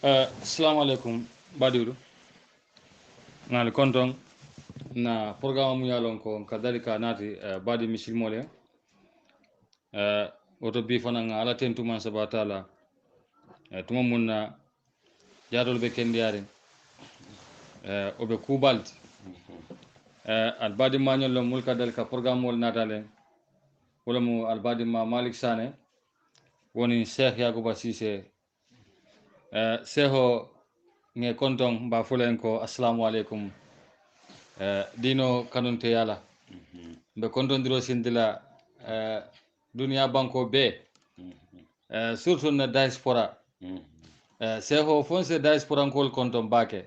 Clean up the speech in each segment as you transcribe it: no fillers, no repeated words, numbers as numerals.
Assalamu alaikum badiru ngal konton na programme mu yalon ko kadalika nati badi misil mole oto bi fana nga ala tentu man sabatala tuma munna jadol be kendiyare obe kubalti al badi mañol lo mulka dalika programme wol natale wala mu al badi ma Malik Sane woni Cheikh Yagouba Cissé seho nge konton mba fulen ko assalamu alaikum dino kanunte yala mbe kontondiro sindila duniya banko be surtout na diaspora seho fonse diaspora nkol konton bake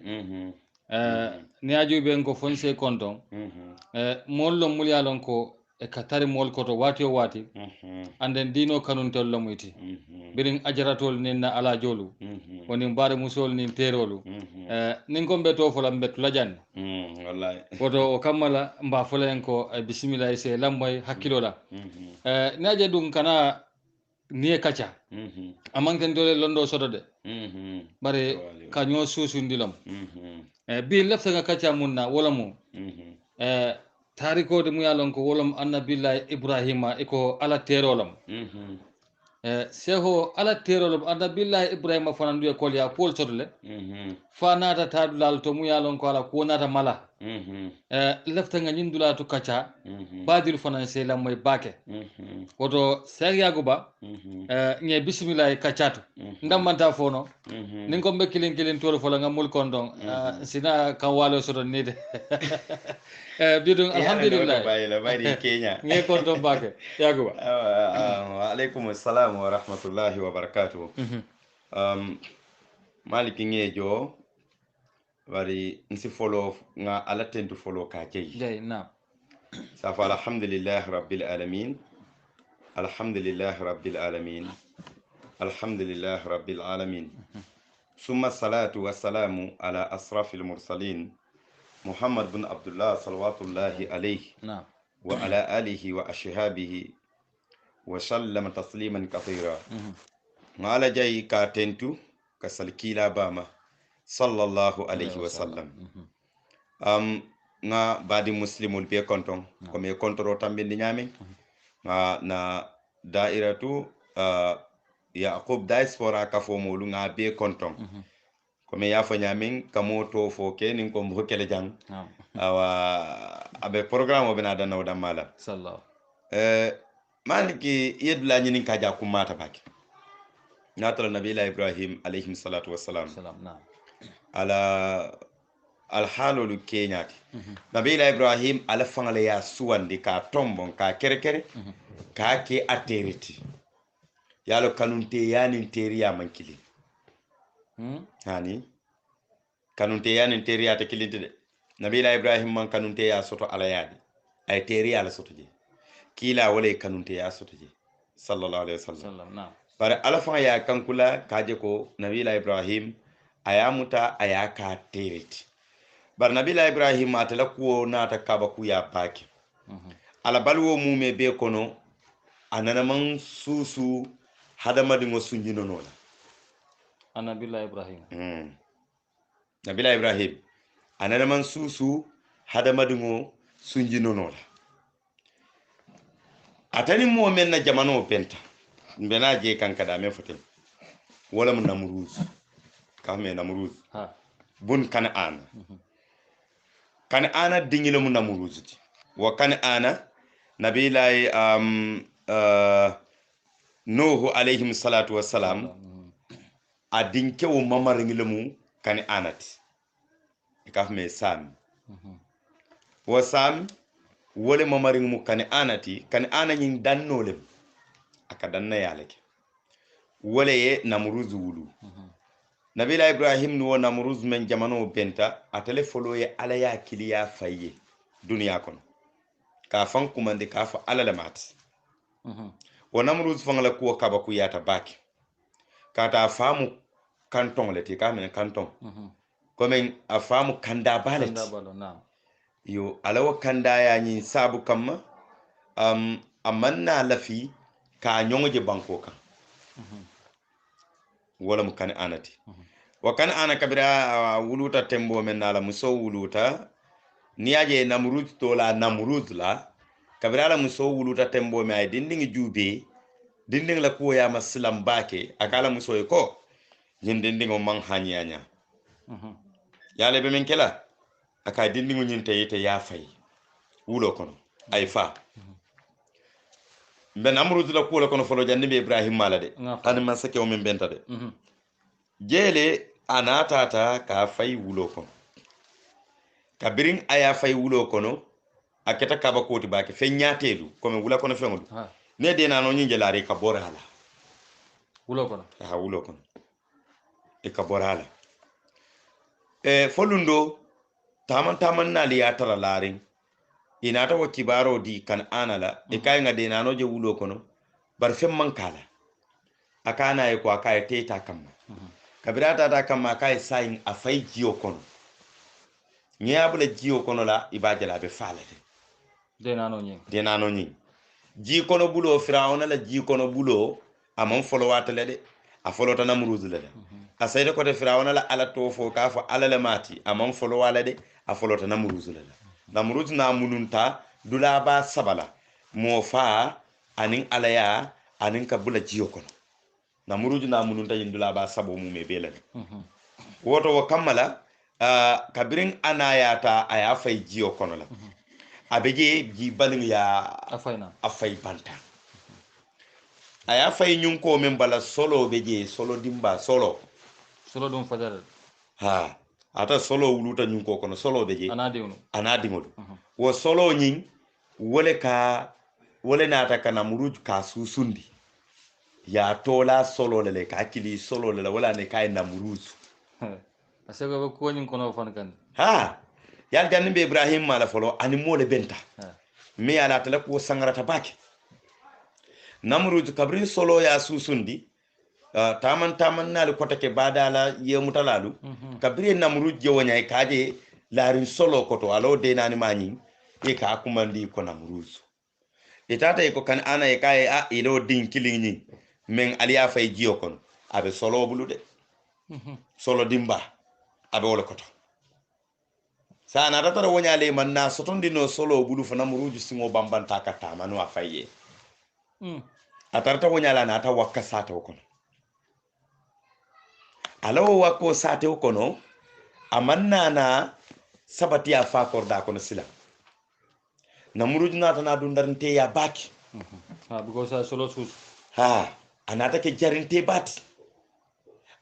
ni ajuɓe ko fonse konton mollo mulyalon ko e katari mol koto wati o wati anden dino kanuntel lomuyti birin ajaratol nin na ala jolu wonin bare musol nin terolu nin ko mbe to fola mbe tulajanne wallahi woto o kammala mba fola en ko bismillah se lamboy hakkilola naje ɗum kana niye kacca amanken dole londo soto de bare kaño susundilom bi leftanga kacca munna wala mu tarikode mu yalon ko wolom annabillahi ibrahima eko ala terolam seho ala terolom annabillahi ibrahima fanandu e kolya pol sotole fa nata tadulal to mu yalon ko ala ko nata mala leftanga ñindula to kacca badil fanan se lammoy bake woto Cheikh Yagouba ñe bisimillahi kaccato ndammanta fono nin ko mbe kilin kilin toro fola ngam mul kon don sina kan walo soto nide bidun alhamdulillah bayila bari Kenya ñe kon don bake Yagouba wa alaikum assalam wa rahmatullahi wa barakatuh maliki ngejo bari nsi folo nga ala tentu folo ka jey na safa alhamdulillah rabbil alamin alhamdulillah rabbil alamin alhamdulillah rabbil alamin ثم الصلاة والسلام على أشرف المرسلين محمد بن عبد الله صلوات الله عليه نعم وعلى آله وأصحابه وسلم تسليما كثيرا على جاي كاتنتو كسلكيلا باما صلى الله عليه وسلم nga badi muslimul be konton ko me kontoro tambindi nyame na dairatu yaqub diaspora ka fo molu nga be konton ko me yafa nyamin kamo to fo ke nin ko mo kele jang awa abe programme o bena dana wada mala sallallahu maliki yedla nyinin ka ja kumata baki natala nabiyina ibrahim alayhi salatu wassalam ala alhalolu keñati nabiyina ibrahim ala fangale ya suwandi ka tombon ka kere ka ke ateriti yalo kanunte yanin teriya mankili hani kanunte yanin teriya ta kilinte de nabiyina ibrahim man kanunte ya soto ala yadi ay teriya ala soto je kila wala kanunte ya soto je sallallahu alaihi wasallam bare ala fanga ya kankula kaje ko nabiyina ibrahim ayamuta ayaka teriti bar nabila ibrahim atala kuwo nata kaba kuya pake ala balwo mume be kono anana man susu hadamadi ngo sunjino nola anabila ibrahim nabila ibrahim anana man susu hadamadi ngo sunjino nola atani mo men na jamano penta mbena je kankada men foten wala mun namruz kame namruz bun kan'ana kan'ana dingile mu namuruzuti wa kan'ana nabilahi nuhu alayhi salatu wassalam adinke wo mamaringile mu kan'anati kafme sam wa sam wole mamaring mu kan'anati kan'ana nyin dannolem aka danna yalake wole ye namuruzu wulu nabila ibrahim no namruz men jamano benta atele folo ye ala ya kiliya faye duniya kono ka fan kumande ka fa ala la mat wa namruz fangala ko kaba ku yata baki ka ta famu kanton leti ka men kanton ko men a famu kanda balet yo alawa kanda ya nyin sabu kamma amanna lafi ka nyonje banko kan wala mu kan anati wa kan ana kabira wuluta tembo men nala muso wuluta niyaje namrud to la namrud la kabira la muso wuluta tembo me ay dindingi jube dinding la ko ya maslam bake akala muso e ko yin dindingo man hanyanya yale be men kela aka dindingo nyin tayite ya fay wulo kono ay fa ben namrud la ko la kono folo jandi be ibrahim mala de an man sake o men benta de jele anatata ka fay wulo kono kabirin aya fay wulo kono aketa kaba koti bake fe nyatelu comme wula kono fengolu ne de nano nyi jelare ka borala wulo kono ha wulo kono e ka borala folundo taman nali ya tara larin ina ta wa kibaro di kan anala e kay nga de nano je wulo kono bar fem man kala akana e ko akay teta kamma kabirata ta kamma kay sayin afay jiyo kono nyabula jiyo kono la ibajala be falade de nano nyi ji kono bulo firawna la ji kono bulo amon folo watale de a folo ta namruzu le a sayde ko de firawna la ala to fo ka fo ala le mati amon folo wala de a folo ta namruzu le namruzu na mununta dula ba sabala mo fa anin alaya anin ka bula jiyo kono namruzu na mununta yin dula ba sabo mu me bela woto wo kammala kabirin anayata aya fay jiyo kono la abeje ji balin ya afay banta aya fay nyun ko men bala solo beje solo dimba solo dum fadar ha ata solo wuluta nyun ko kono solo beje anadi ngodu wo solo nyin wole nata kana muruj ka susundi ya tola solo lele ka kili solo lele wala ne kay na muruzu asego ko nyin kono fan kan ha yal janbe ibrahim mala folo ani mole benta mi ala tala ko sangarata bake namruj kabrin solo ya susundi taman nali kotake badala ye mutalalu kabrin namruj je wonya kaje larin solo koto alo de nani mani e ka kumandi ko namruj itata ko kan ana e kai a ilo din kilingni men aliya fay jiyo kon abe solo bulude solo dimba abe wala koto sana ratara wonya le manna sotondi no solo bulu fa namruju singo bambanta kata manu afaye atarta wonya la na ta wakka sata kono alawo wakko sata kono amanna na sabati afa korda kono sila namruju na tana dundarnte ya baki because solo sus anata ke jarinte bati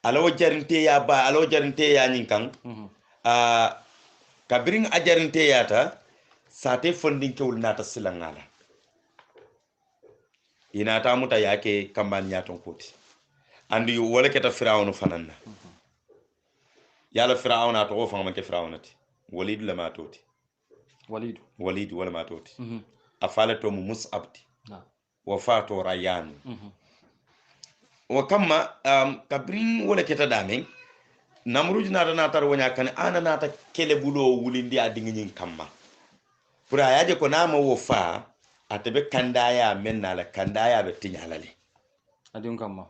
alawo jarinte ya ba alawo jarinte ya nyinkan kabirin ajarinte yata sate fondin kewul nata silangala inata muta yake kamban nyaton koti andi wala keta firawnu fananna yala firawna to fama ke fiраwnati walid lama toti walid wala ma toti afala to musabti wa fato rayan wa kamma kabrin wala keta damen namruj nata natar wonya kan ana nata kele bulo wulindi adingin kamma pura yaje ko nama wo fa atabe kandaya menna la kandaya be tinyalale adin kamma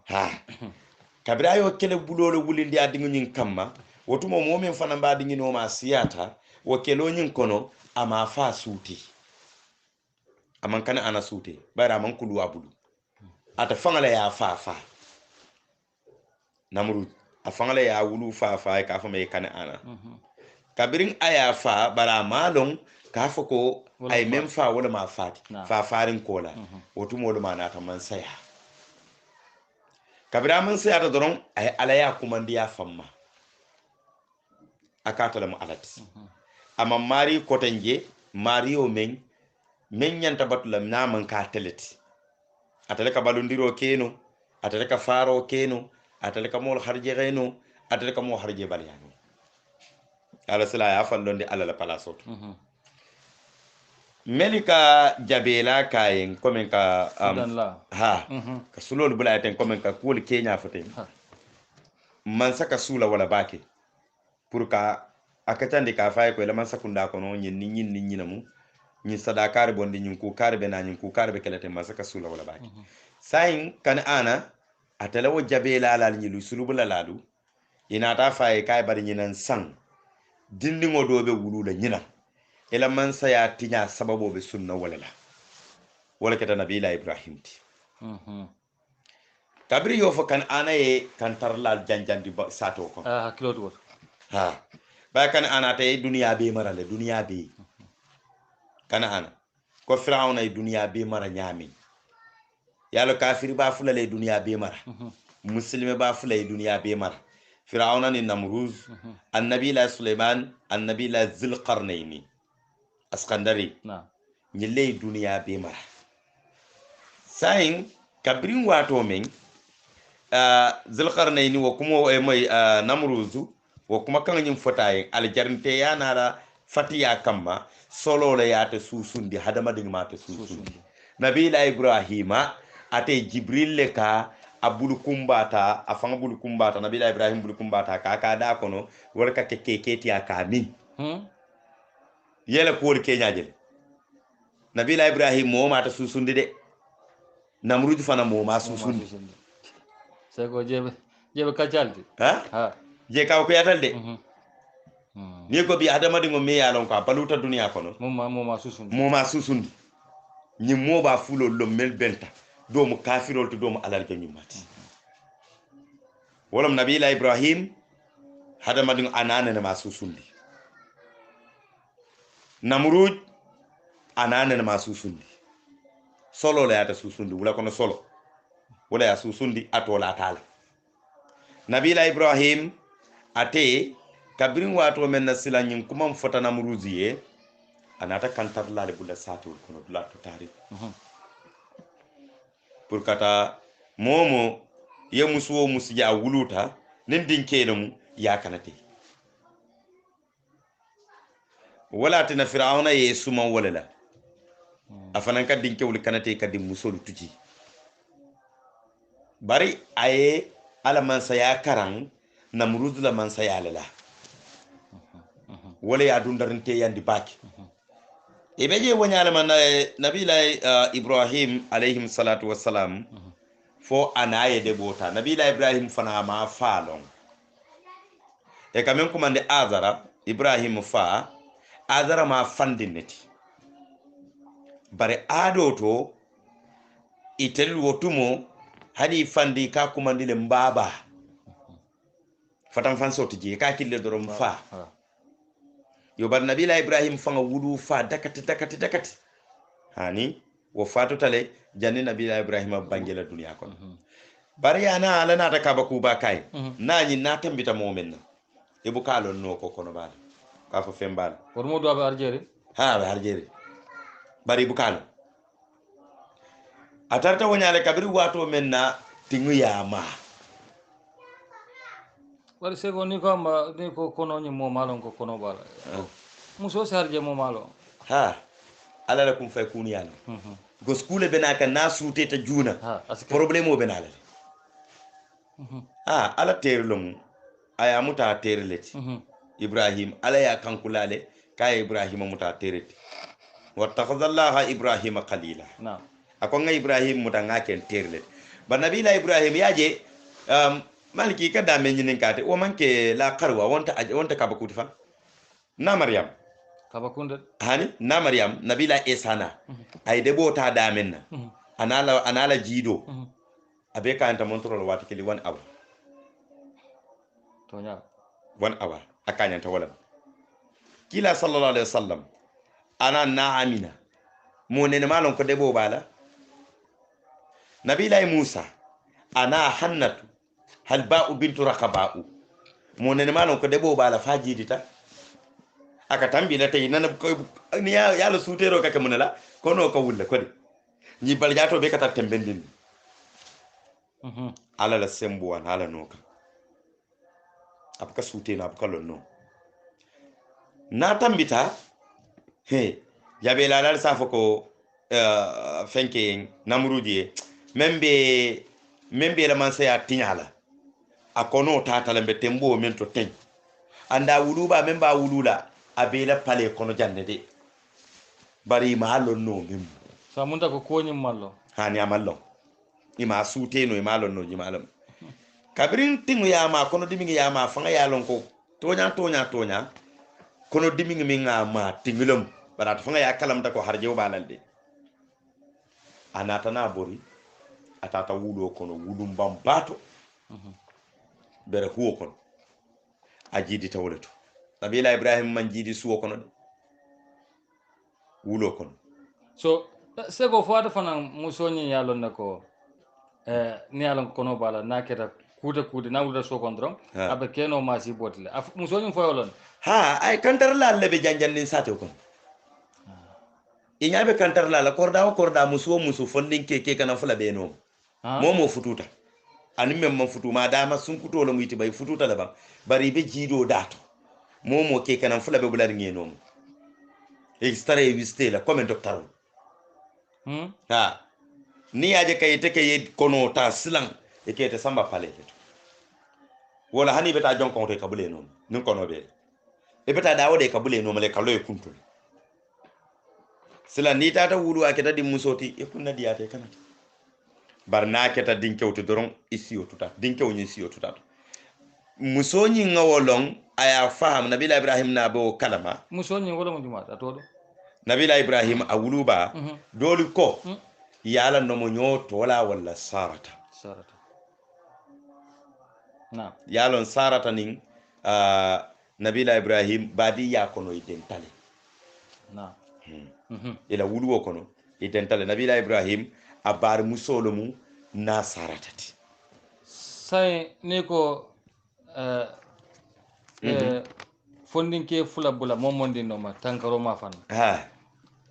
kabira yo kele bulo lo wulindi adingin kamma wotumo momen fana mbadi no ma siyata wo kelo nyin kono ama fa suti aman kana ana suti bara man kulu abulu ata fangala ya fa namruj afangala ya wulu fa ka fa me kana ana kabirin aya fa bara malon ka fa ko ay mem fa wala ma fati fa farin kola wotu mo ma na ta man saya kabira man saya ta doron ay alaya kuma ndiya famma akata lam alat amma mari kotenje mario men nyanta batulam na man ka teleti atale ka balundiro keno atale ka faro keno atale ka mol harje reno atale ka mo harje balyano ala sala ya fallonde ala la palaso melika jabela kayen komen ka ka sulol bulaten komen ka kul kenya foten man saka sula wala bake pour ka akatande ka fay ko la man sakunda ko no nyin namu nyin sadakar bonde nyin ku karbe na nyin ku karbe kelete man saka sula wala bake sayin kan ana atalawo jabela la nyilu sulubula lalu inata faye kay bari nyinan sang dindingo dobe wulula nyina ila man saya tinya sababo be sunna wala keta nabila ibrahim ti kabri yo fo kan ana ye kan tarlal janjandi sato ko hakilo to ha ba kan ana tay duniya be marale duniya be kana ana ko firawna duniya be mara nyami yalo kafiri ba fulale duniya be mara muslime ba fulale duniya be mara firawna ni namruz annabi la sulaiman annabi la zilqarnaini askandari na nyille duniya be mara sayin kabrin wato men zilqarnaini wo kuma moy namruzu wo kuma kan yin fotaye aljarnte yanara fatiya kamma solo la yata susundi hadama ding mata susundi nabila ibrahima ate jibril le ka abul kumbata afanga bul kumbata nabila ibrahim bul kumbata ka da kono warka keketi aka min yela ko ke nyaajel nabila ibrahim mo mata susundi de namruju fana mo ma susundi sego jebe kacalti ha je kaw ko yatal de ni ko bi adama dingo me yalon ko baluta duniya kono mo ma susundi ni mo ba fulo lo mel benta do mo kafirol to do mo alal ke nyumati wolam nabila ibrahim adama dingo anane ma susundi namruj anane ma susundi solo la yata susundi wala kono solo wala ya susundi atola tala nabila ibrahim ate kabirin wato men na silanyin kuma fota namruziye anata kantar lale bulla satul kono dula to tari pour kata momo ye musuwo musija wuluta nin dinke mu ya kanate wala tina fir'auna ye suma wala la afanan ka dinke wul kanate ka dim musolu tuji bari aye ala man saya karan namruz la man saya lala wala ya dundarinte yandi baki ibeje wonyala man nabila ibrahim alayhi salatu wassalam fo anaye de bota nabila ibrahim fana ma falon e kamen kumande azara ibrahim fa azara ma fandineti bare ado to itel wotumo hadi fandi ka kumandile mbaba fatan fan soti je ka kille dorom fa yo bar nabila ibrahim fanga wudu fa dakati hani wo fatu tale janni nabila ibrahim bangela duniya kon bari yana ala nata kaba kuba kai nani na tambita momen e bu kalon no ko kono bala ka fo fembal war mo do ba arjeri ha ba arjeri bari bu kalon atarta wonyale kabiri wato menna tingu yama wari sego ni ko kono ni mo malon ko kono bala muso sarje mo malo ha ala la kum fay kun yalla go skule benaka na sute ta juna problème o benala ala terlum aya muta terleti ibrahim ala ya kankulale kay ibrahim muta tereti wattakhadha ibrahim qalila na akonga ibrahim muta ngaken terlet ba nabila ibrahim yaje maliki ka dame nyinin kate o manke la qarwa wonta kabakuti fa na maryam kabakunda hani na maryam nabila esana ay debo ta damen na anala jido abe ka anta montrol wati kili 1 hour to nya 1 hour akanya ta wala kila sallallahu alaihi wasallam ana na amina mo ne malon ko debo bala nabila musa ana hannatu hal ba'u bintu raqaba'u mo ne malon ko debo bala fajidita aka tambila tay nana ni ya la sutero kaka munala kono ko wulla ko de ni baljato be kata tembendin ala la sembo an ala noka apka sutena apka lonno na tambita he yabe la la safo ko fenke namrudi membe la man saya tinyala akono tata lambe tembo men to ten anda wuluba memba wulula abela pale kono jande de bari ma lonno mem samunta ko konyim mallo hani amallo ima suteno ima lonno jimalam kabirin tingu yama kono dimingi yama fanga yalon ko tonya kono dimingi mi ngama tingulum barata fanga ya kalam da ko harjew balalde anata na bori atata wulo kono wulum bambato bere huwo kono a jiidi tawleto nabila ibrahim man jiidi suwo kono de wulo kono so sego fo ata fana musoñi yalon ne ko ni yalon kono bala na keta kuude na wuda so kon dron abe keno masi botile musoñi fo yolon ha ay kantar la lebe janjandin sate kono iñaɓe kantar la korda muso fondin ke kana fula be no momo fututa ani mem man futu ma dama sunkutolo muyti bay fututa la ba bari be jiido dato momo ke kana fula be bular ngeno extra wiste la comme docteur ha ni aje kayite ke kono ta silan e kete samba pale wala hani beta jonkon to kabule no nin kono be e beta dawo de kabule no male kalo e kuntul sila ni tata wulu aketa di musoti e kunna diate kana barna keta dinkewto doron isiyo tuta dinkew nyi isiyo tuta musoni ngawolong aya faham nabila ibrahim na bo kalama musoni wala mo jumata todo nabila ibrahim a wuluba doli ko yala no mo nyoto wala sarata na yalon sarata nin nabila ibrahim badi ya kono identale na ila wuluwo kono identale nabila ibrahim a bar musolomu na saratati sai ne ko fondinke fula bula momondi no ma tankaro ma fan ha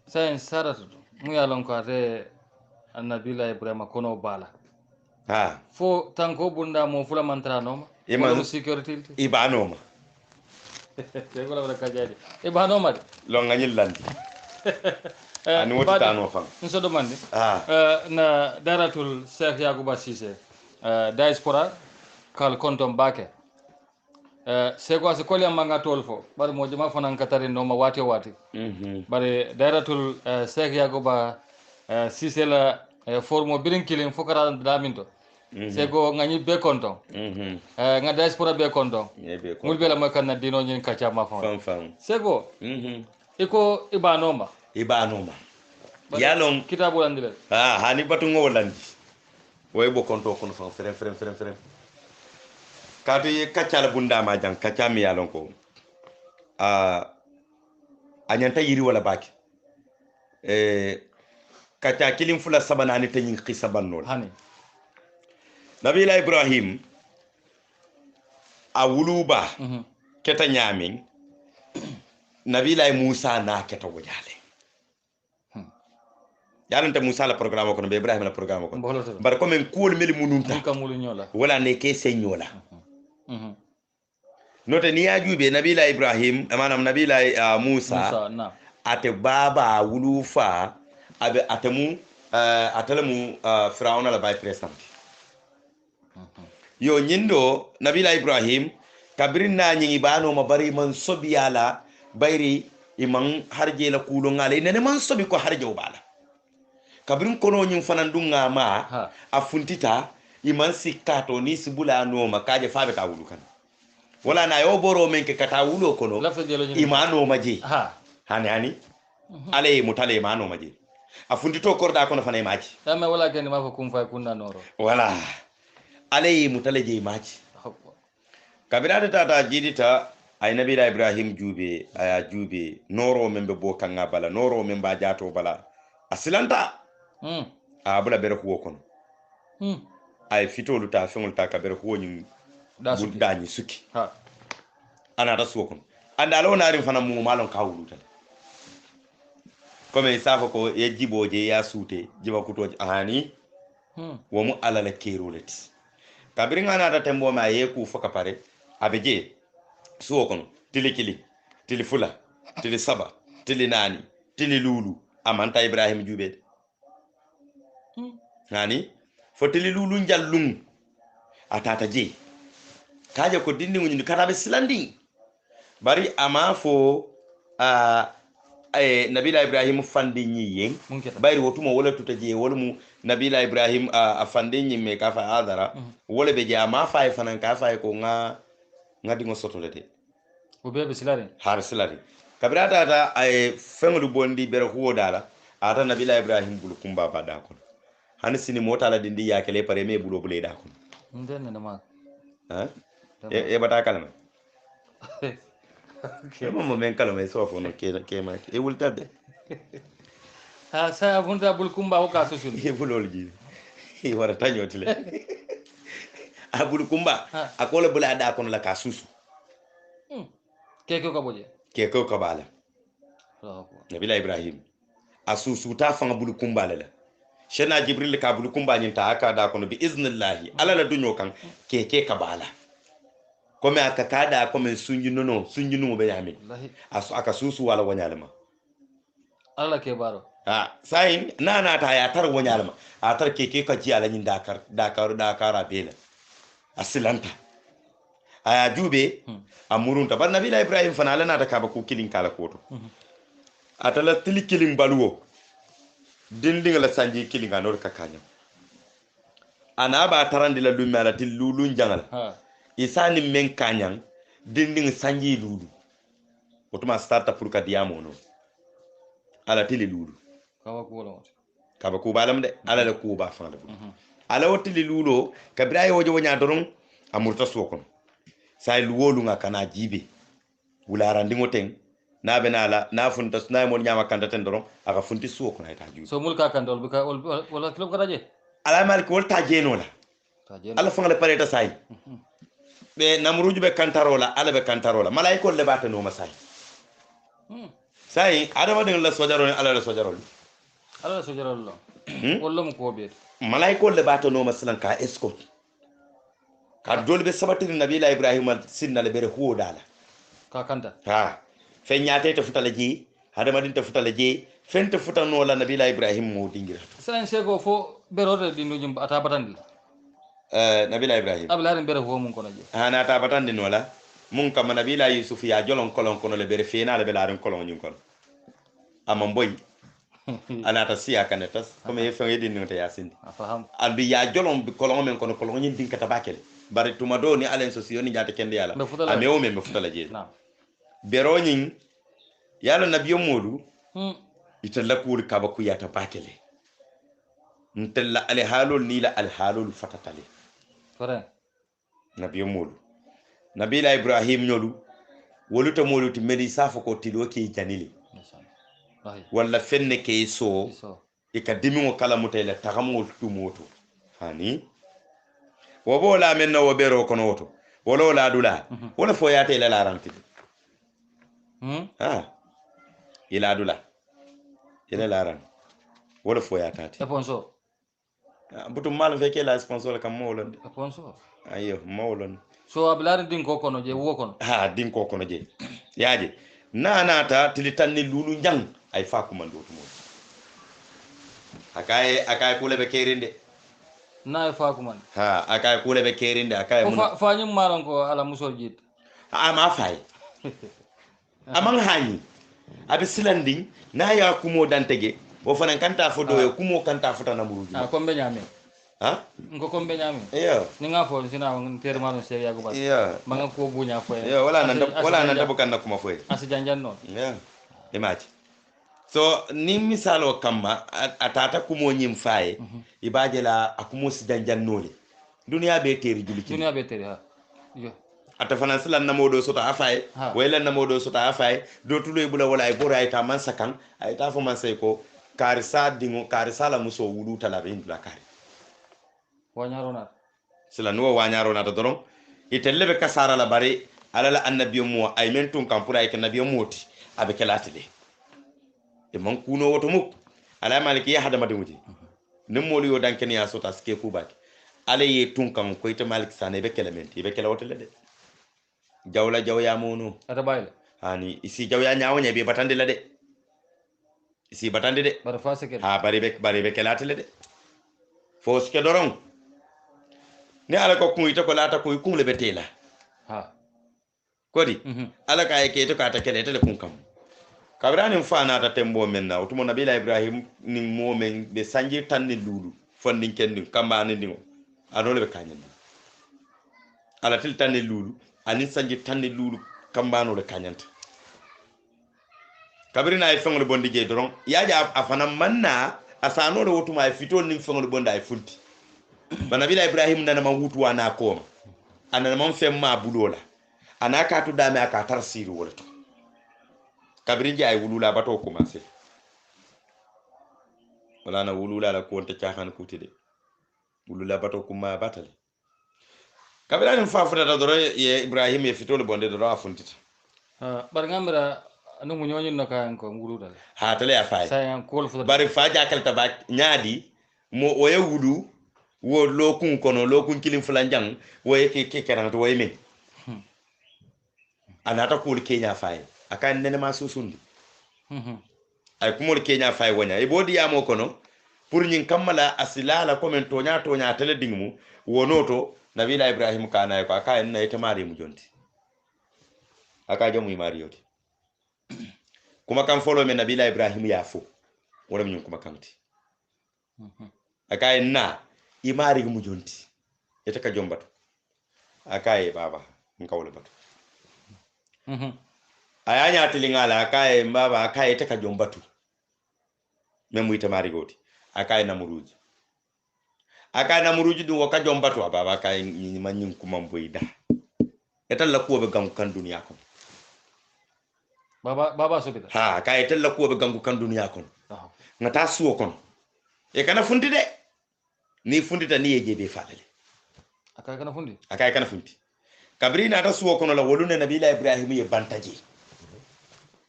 sai sarata mu yalon ko ate nabila ibrahim kono bala ha fo tanko bunda mo fula mantra no ma mo security ibanoma te ko la kajadi ibanoma lo nganyil landi ani woti tano fan nso domandi na daratul Cheikh Yacouba Cissé diaspora kal kontom bake seko ase koli amanga tolfo bar mo jama fanan katari no ma wati bare daratul Cheikh Yacouba Cissé la formo birin kilin fokara daminto seko ngani be konton nga diaspora be konton mulbe la makana dino nyin kacha ma fan seko iko ibanoma yalon kitabu landile hani batu ngolandi way bo konto kono fan frem kato ye kaccala bunda ma jang kaccami yalon ko anyanta yiri wala baki kacca kilim fula sabanani tanyin qissa bannol hani nabila ibrahim a wuluba keta nyamin nabila musa na keta wajale yalanta musa la programme ko be ibrahim la programme ko bar ko men kuul mel mununta kamulu nyola wala ne ke senyola note ni ajube nabila ibrahim manam nabila musa na ate baba wulufa abe atemu atalamu firauna la bay president yo nyindo nabila ibrahim kabrin na nyi bano mabari man sobiyala bayri iman harje la kulo ngale nene man sobi ko harje obala kabrin kono nyum fanandunga ma afuntita iman sikato ni sibula no makaje fabe ta wulu kan wala na yo boro men ke kata wulo kono imano maji hani ale mutale imano maji afundito korda kono fana maji tama wala gani ma ko kum fa kunna noro wala ale mutale je maji kabira tata jidita ay nabila ibrahim jube aya jube noro men be bo kanga bala noro men ba jato bala asilanta a bula bere huwo kono ay fitolu ta fengol ta kabere huwo nyi dañi suki ana ta suwo kono anda alo naari fana mu malon ka wuluta comme safo ko ye jiboje ya suute jiba kutoje ahani wo mu alala keroleti kabiri ngana ta tembo ma ye ku foka pare abeje suwo kono tili kili tili fula tili saba tili nani tili lulu amanta ibrahim jube nani fo tili lulu njallum atata je kaje ko dindi ngi karabe silandi bari ama fo nabila ibrahim fandi ñiyen bayri wotuma wala tuta je wala mu nabila ibrahim a fandi ñimme ka fa adara wala be je ama fay fanan ka fay ko ngadi ngo sotole de o bebe silari har silari kabirata ta ay fenglu bondi bere huwo dala ata nabila ibrahim bulu kumba bada ko han sini mota la dindi yakele pare me bulo bule da ko ndene ma ha e bata kalama kema mo men kalama so fo no ke ma e wultade ha sa bunta bul kumba o ka susul e bulol ji e wara tañotile a bulu kumba akola bula da ko la ka susu keke ko boje keke ko bala nabila ibrahim a susu ta fanga bulu kumba la shena jibril ka bulu kumba nyin ta aka da kono bi iznillahi ala la dunyo kan keke ka bala kome aka kada kome sunji nuno be yami asu aka susu wala wanyalma ala ke baro sayin nana ta ya tar wanyalma a tar keke ka ji ala nyin dakar bela asilanta aya jube amurunta bar nabila ibrahim fana ala nata kaba ko kilin kala koto atala tili kilin baluwo dindinga la sanji kilin anor kakanya ana ba tarandi la dum ala til lulun jangal isani men kanyang dinding sanji lulu otuma starta pour ka diamo no ala tili lulu kaba ko balam de ala la ko ba fanda ala wotili lulo kabira yo wonya doron amurta sokon say luwolu nga kana jibe wulara ndingo ten na benala na funta na mon nyama kanta ten doron aka funti sokon ay taju so mulka kandol bika wala kilo karaje ala malik wol tajeno la ala fanga le pareta say be namruju be kantarola ala be kantarola malaiko le bata no masay say adama de la sojaro ala la sojaro lo wallo mo ko be malaiko le bata no masalan ka escort ka dolbe sabatiri nabila ibrahim sinna le bere huo dala ka kanta fe nyaate te futale ji adama din te futale ji fente futano la nabila ibrahim mo dingira sen sego fo berode di nujum ata batandi nabila ibrahim ablarin bere ho mun kono je ana ta batandi no la mun kam nabila yusuf ya jolon kolon kono le bere fena le belarin kolon nyun kono amam boy ana ta siya kanetas comme e fe edin no te yasin afaham albi ya jolon bi kolon men kono kolon nyin dinkata bakele bari tuma do ni alen sosiyo ni jata kende yala ame o men be futala je bero nyin yala nabiyo modu italla kul kaba ku yata bakele ntella ale halol ni la al halol fatatale kore nabiyo modu nabila ibrahim nyolu woluta modu ti medi safo ko tido ke janili walla fenne ke so e ka dimi kala mutela tagamol tumoto hani wobo la men no bero kono woto wolo la dula wala fo yate la laranti ila dula ila laran wala fo yata sponsor butum mal feke la sponsor kam mawlon sponsor ayo mawlon so ablari din ko kono je wo kono din ko kono je yaaje nanata tilitanni lulu njang ay fakuma ndotu mo akay kule be kerinde na fakuma akay kule be kerinde akay mun fa nyum malan ko ala musol jit ma fay amang hani abi silandi na ya kumo dantege o fanan kanta fo do kumo kanta fota na muruju ko be nyame ko be nyame ni nga fo sina ngon ter mano se ya go bas manga ko bunya fo wala nan da bukan na kuma fo asi janjan no imaji so ni misalo kamba atata kumo nyim faye ibaje la akumo si janjan nole duniya be teri juliki duniya be teri yo ata fanan silan na modo sota afaye wayla na modo sota afaye do tulo bula wala ay bora ay ta man sakan ay ta fo man say ko karisa dingo karisa la muso wulu tala be indula kari wanyarona silan no wanyarona to doron itelle be kasara la bare alala annabiyo mo ay men tun kan pura ay kan nabiyo moti abe kelati de e man kuno woto muk ala maliki ya hadama de muti nim moli yo danken ya sota ske kubaki ala ye tun kan ko ite malik sane be kelementi be kelawote le de jawla jawya mono ata bayla hani isi jawya nyaawo be batande la de isi batande de bar fa seke bari be kelati le de fo ske doron ni ala ko kuita ko lata ko kumle be tela kodi ala ka ke to ka ta kele tele kun kam kabrani fana ta tembo men na otumo nabila ibrahim ni momen be sanji tanni lulu fondin kendi kambani ndingo adole be kanyandi ala til tanni lulu ani sanji tanni lulu kambano le kanyanta kabrina ay fengol bondi je doron yaja afana manna asano le wotuma ay fitol nim fengol bonda ay funti banabila ibrahim nana ma wutu wana ko anana man femma bulola anaka to dame aka tarsiri wolto kabrin ji ay wulula bato commencé wala na wulula la ko wonta caaxan kuti de wulula bato kuma batale kabran fa futa doro ye ibrahim ye fitol bonde doro afuntita bar ngamra anu mu ñoñu no ka ko wulula ha tale ya fay sayan ko futa bari fa jakal tabak nyaadi mo oye wulu wo lokun kono lokun kilim fulanjang woye ke keran to woye men anata ko kenya fay akan nene ma susundi ay kumol kenya fay wonya e bodi yamo kono pour nyin kamala asilala komen tonya tele dingmu wonoto nabila ibrahim kana ko aka en nayte mari mu jonti aka jamu mari yoti kuma kan folo men nabila ibrahim ya fo wala min kuma kanti aka en na imari mu jonti ete ka jombatu aka e baba ngawle batu ayanya tilingala akaye mbaba akaye teka jombatu memu itamari goti akaye namuruji du waka jombatu baba akaye manyin kuma mboida etalla ko be gangu kan duniya kon baba sobita ha akaye etalla ko be gangu kan duniya kon ngata suwo kon e kana fundi de ni fundita ni yeje be falale akaye kana fundi kabrina ta suwo kono la wolune nabila ibrahim ye bantaji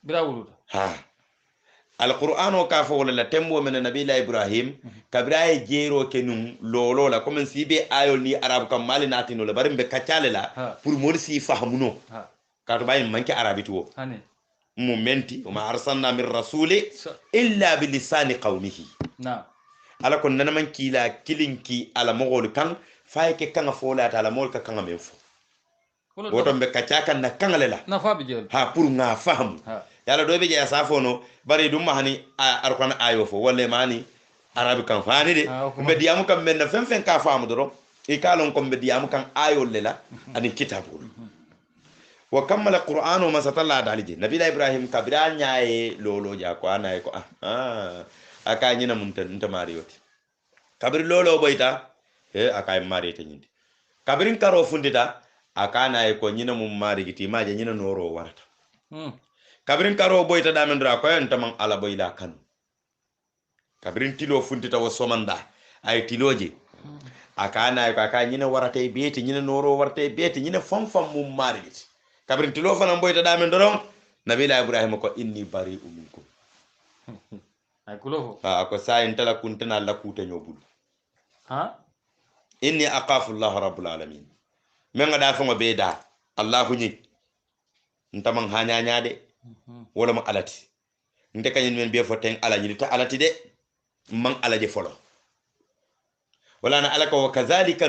bira wuluta ha alquran o ka fo wala tembo men nabila ibrahim kabira e jero kenum lolo la comme si be ayol ni arab kam mali natino la barimbe kacale la pour mo si fahamuno ka to bayin manki arabiti wo mu menti wa ma arsalna min rasuli illa bi lisani qawmihi na ala kon nana man kila kilinki ala mogol kan fay ke kan fo la ta ala mol ka kan men fo woto be kacaka na kangale la na fabi jël ha pour nga faham yalla do be je safono bari dum mahani arqan ayo fo wala mani arabi kan fani de be diamu kam men na fen ka famu do e kalon ko be diamu kan ayo lela ani kitabul wa kammala qur'anu ma satalla daliji nabi ibrahim kabira nyaaye lolo ja ko anay ko aka nyina mun tan mariyoti kabir lolo boyta aka mari te nyindi kabirin karo fundita akana e ko nyina mum mari giti maje nyina noro warata kabirin karo boyta damen dra ko en tamam ala boyla kan kabirin tilo funtita wo somanda ay tiloje akana e ko aka nyina warata e beti nyina noro warata e beti nyina fam mum mari giti kabirin tilo fana boyta damen doron nabila ibrahim ko inni bari minkum ay kulofo ko sa en tala kuntana la kuta nyobul inni aqafu allah rabbul alamin men da fa be da Allahu ni ntaman hanya de wala ma alati nde kanyen men be foten ala ni ta alati de man alaje folo wala na alaka wa kadhalika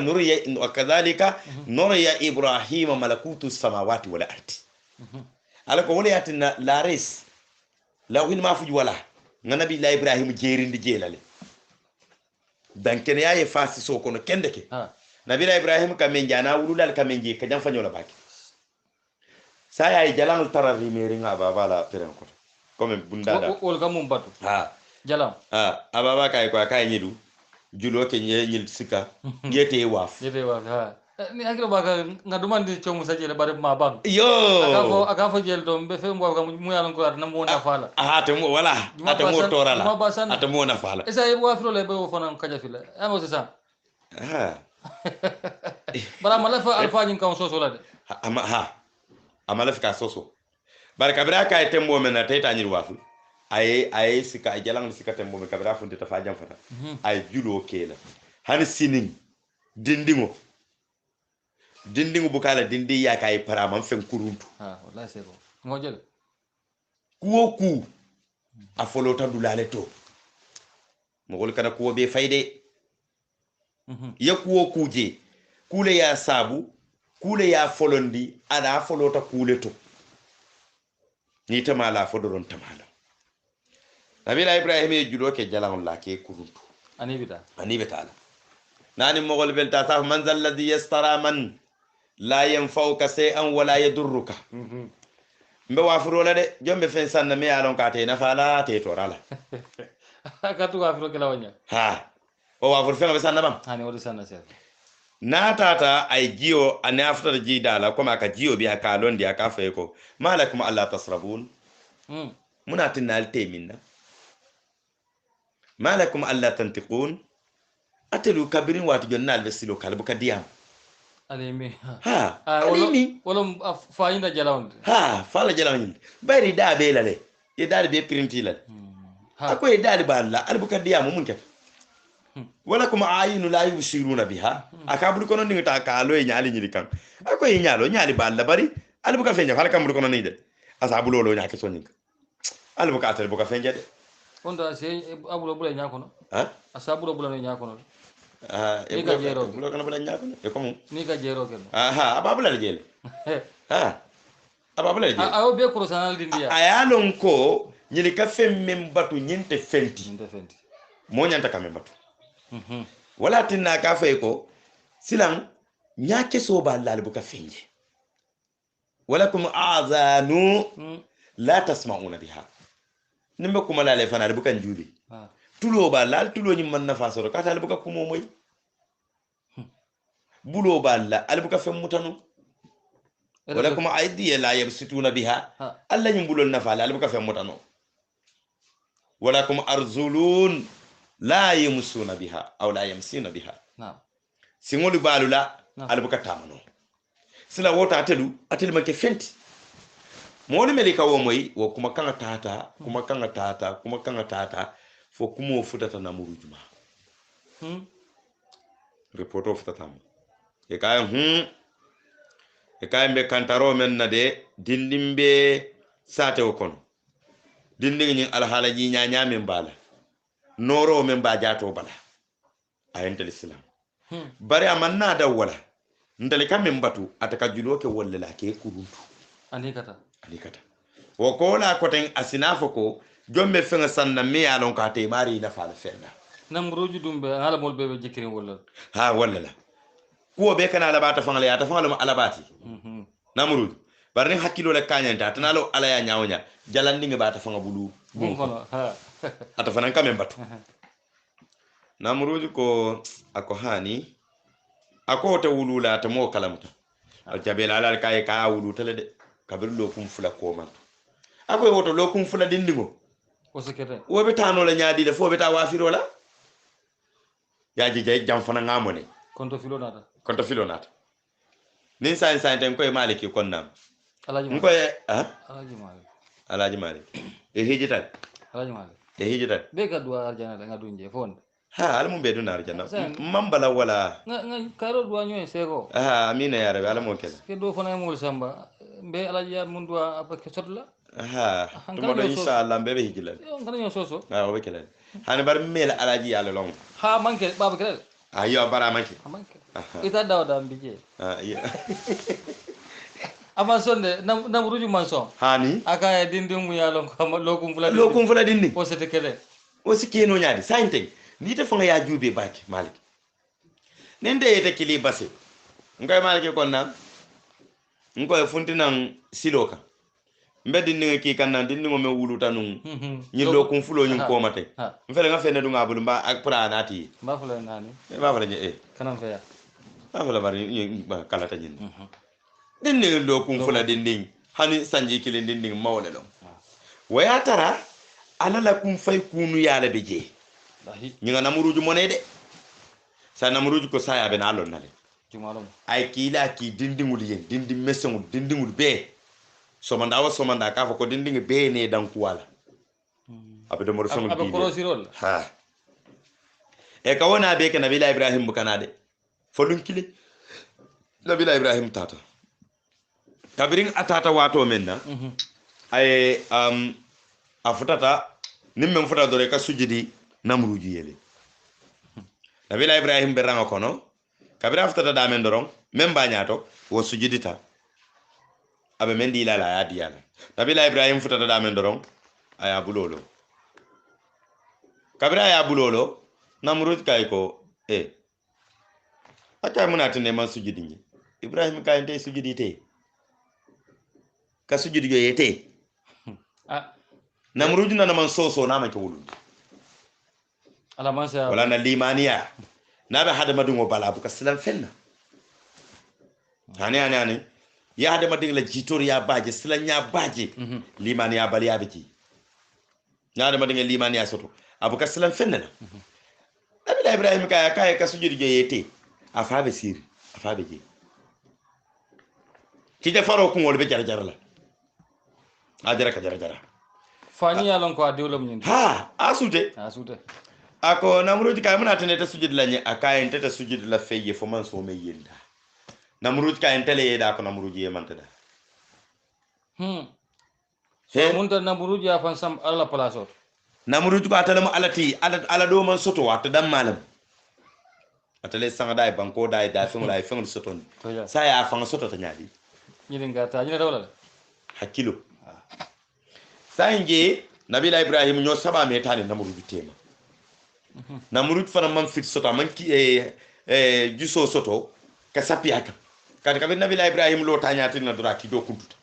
nuriya ibrahim malakutu samawati wal ardi alaka wala yatina la res la wil ma fuji wala nabi la ibrahim jerindi jelale dan ken yaye fasi so kono kendeke nabila ibrahim kamen jana wululal kamen je ka jam fanyola baki saya ay jalang tarari meri nga baba la peren ko comme bundada wol gamum batu jalam ababa kay ko kay nyidu julo ke nyil sika yete waf ni agro baga ngadumandi chomu sajele bare ma bang yo akafo jel do be fe mo mu yalan ko na mo na fala te mo wala ate mo torala ate mo na fala esa e wafro le be fona kaja fila amo se sa bara malafa alfa nyin kan soso la de amala fika soso bara kabra ka tembo men na tayta nyir wafu ay sika jalang sika tembo men kabra funte ta fa jam fata ay julo kela han sinin dindingo bukala dindi ya kay para man fen kuruntu wallahi c'est bon ngojel ku a folo tan dulale to mo gol kana ko be fayde ya kuje kule ya sabu kule ya folondi ada folota kule to ni tamala fodoron tamala nabila ibrahim e julo ke jalan la ke kuruntu ani betala nani mogol belta ta man zal ladhi yastara man la yanfauka shay'an wala yadurruka mbe wafuro la de jombe fen sanna me alon ka te na fala te torala ka tu wafuro kala wanya ha o wafuro fen be sanna bam hani wodi sanna se na tata ay jiyo ani afta ji dala ko maka jiyo bi aka londi aka fe ko malakum alla tasrabun muna tinal teminna malakum alla tantiqun atelu kabirin watu jonnal be silo kalbu kadiyam alimi ha alimi wala fayinda jalawnd ha fala jalawnd bari da be lale e dal be printi lale ako e dal balla albu kadiyam mun ket wala kuma ayinu la yusiruna biha akabul kono ni ta ka lo e nyaali nyiri kan ako e nyaalo nyaali balla bari albu ka fenja fala kamul kono ni de asabu lolo nyaake soninka albu ka atel bu ka fenja de onda se abulo bula nyakono ha asabulo bula nyakono e ka jero bulo kana bula nyakono e komo ni ka jero ken aha ababula le jele ha ababula le jele ayo be ko sanal dindiya ayalon ko nyili ka fem mem batu nyinte fenti mo nyanta ka mem batu wala tinna ka fay ko silan nyaake so ba lal bu ka fenje wala kum azanu la tasma'una biha nimbe kuma lale fana bu kan jubi tulo ba lal tulo ni man nafa soro kata bu ka kumo moy bulo ba la al bu ka fem mutanu wala kuma aidi la yabsituna biha alla ni bulo nafa la al bu ka fem mutanu wala kuma arzulun la yamsuna biha aw la yamsina biha na'am singolu balula al bu ka tamano sila wota atelu make fenti moni melika wo moy wo kuma kanga tata fo kumo futata na murujuma reporto futata e kay mbe kantaro men na de dindimbe sate o kono dindingi ni alhala ji nyanya men bala noro men ba jato bala ayentel islam bari amanna da wala ndale kamen batu ataka juloke wolle la ke kuruntu anikata wo ko la ko ten asinafo ko jombe fenga sanna me alon ka te mari na fala fenna namruju dumbe hala mol bebe jikirin wala ha wala la ko be kana la bata fanga ya ta fanga ma alabati namruju barni hakilo le kanyanta tanalo ala ya nyaawnya jalandi ngi bata fanga bulu bum kono ha ata fanan kamen batu namruju ko ako hani ako te wulula ta mo kalamta jabel ala kay ka wulu tele de kabir lo kum fula ko man ako woto lo kum fula dindingo o sekete wo be tano la nyaadi de fo be ta wafiro la yaaji jay jam fana ngamone konto filonata nin sain ten koy maliki konnam alaji ko alaji malik e hijital be ka duwa arjana da ngadunje fon ha alamu be dun arjana mambala wala nga karo duwa nyoy seko amina ya rabbi alamu kel ke do fana mul samba be alaji ya mun duwa apake sotla tumo do inshallah be hijilal ngana nyo soso o be kelal hani bar mel alaji ya long manke baba kelal ayo bara manke ita dawda mbije iya ama sonde nam ruju manson hani aka dindimu ya lon ko lokum fula dindi ko sete kele o sikeno nyaadi sainte ni te fanga ya jube baki malik nende yete kili base ngoy malik ko nan ngoy funtinan siloka mbedi ni ki kan dindi ngo me wuluta nun ni lokum fulo nyum ko mate mfele nga fene dunga bulu mba ak pranati mba fulo nani mba fulo ni kanam fe ya mba fulo bari kala ta nyin dindi lokum fulo dindi hani sanji kili dindi mawle lo waya tara alala kum fay kunu yala beje ñinga namuruju moné de sa namuruju ko saya be na lon nale jumalum ay kila ki dindingul yen dindi mesengul dindingul be somanda ka fa ko dindingi be ne dan ko wala abe do mo fengul bi ko rosirol ha e ka wona be ke nabila ibrahim bu kanade folun kile nabila ibrahim tata kabirin atata wato menna ay afutata nimme futa dore ka sujudi namruju yele nabila ibrahim be ranga kono kabira afutata da men doron memba nyaato wo sujudita abe men di la ya diyala nabila ibrahim futata da men doron aya bulolo kabira ya bulolo namrud kay ko aka munata ne man sujudi ni ibrahim kay te sujudi te ka sujudi yo yete namrud na man soso na man ko wulu ala man sa wala na limaniya na ba hada madungo bala bu ka silam fenna hani ya hada madin la jitor ya baje silan ya baje limaniya bali ya biki na hada madin limaniya soto abu ka silam fenna nabi ibrahim kay ka sujudi yo yete afabe siri afabe je ki defaro ko ngol be jara la ajara ka jara fani yalon ko adewlam nyin asute ako namruji kay muna tane ta sujud la ni akayen ta sujud la feye fo man so me yenda namruji kay tele yeda ko namruji e man tada so mun ta namruji afan sam alla place namruji ko atale mo alati ala do man soto wata dam malam atale sanga dai banko dai da fengo dai fengo soto ni sa ya fanga soto ta nyaadi nyini ngata nyina dawla hakilo sange nabila ibrahim nyo saba me tani namruji tema namrud fana man fit soto man ki juso soto ka sapiaka kan ka nabila ibrahim lo tanyati na dura ki do kuntuta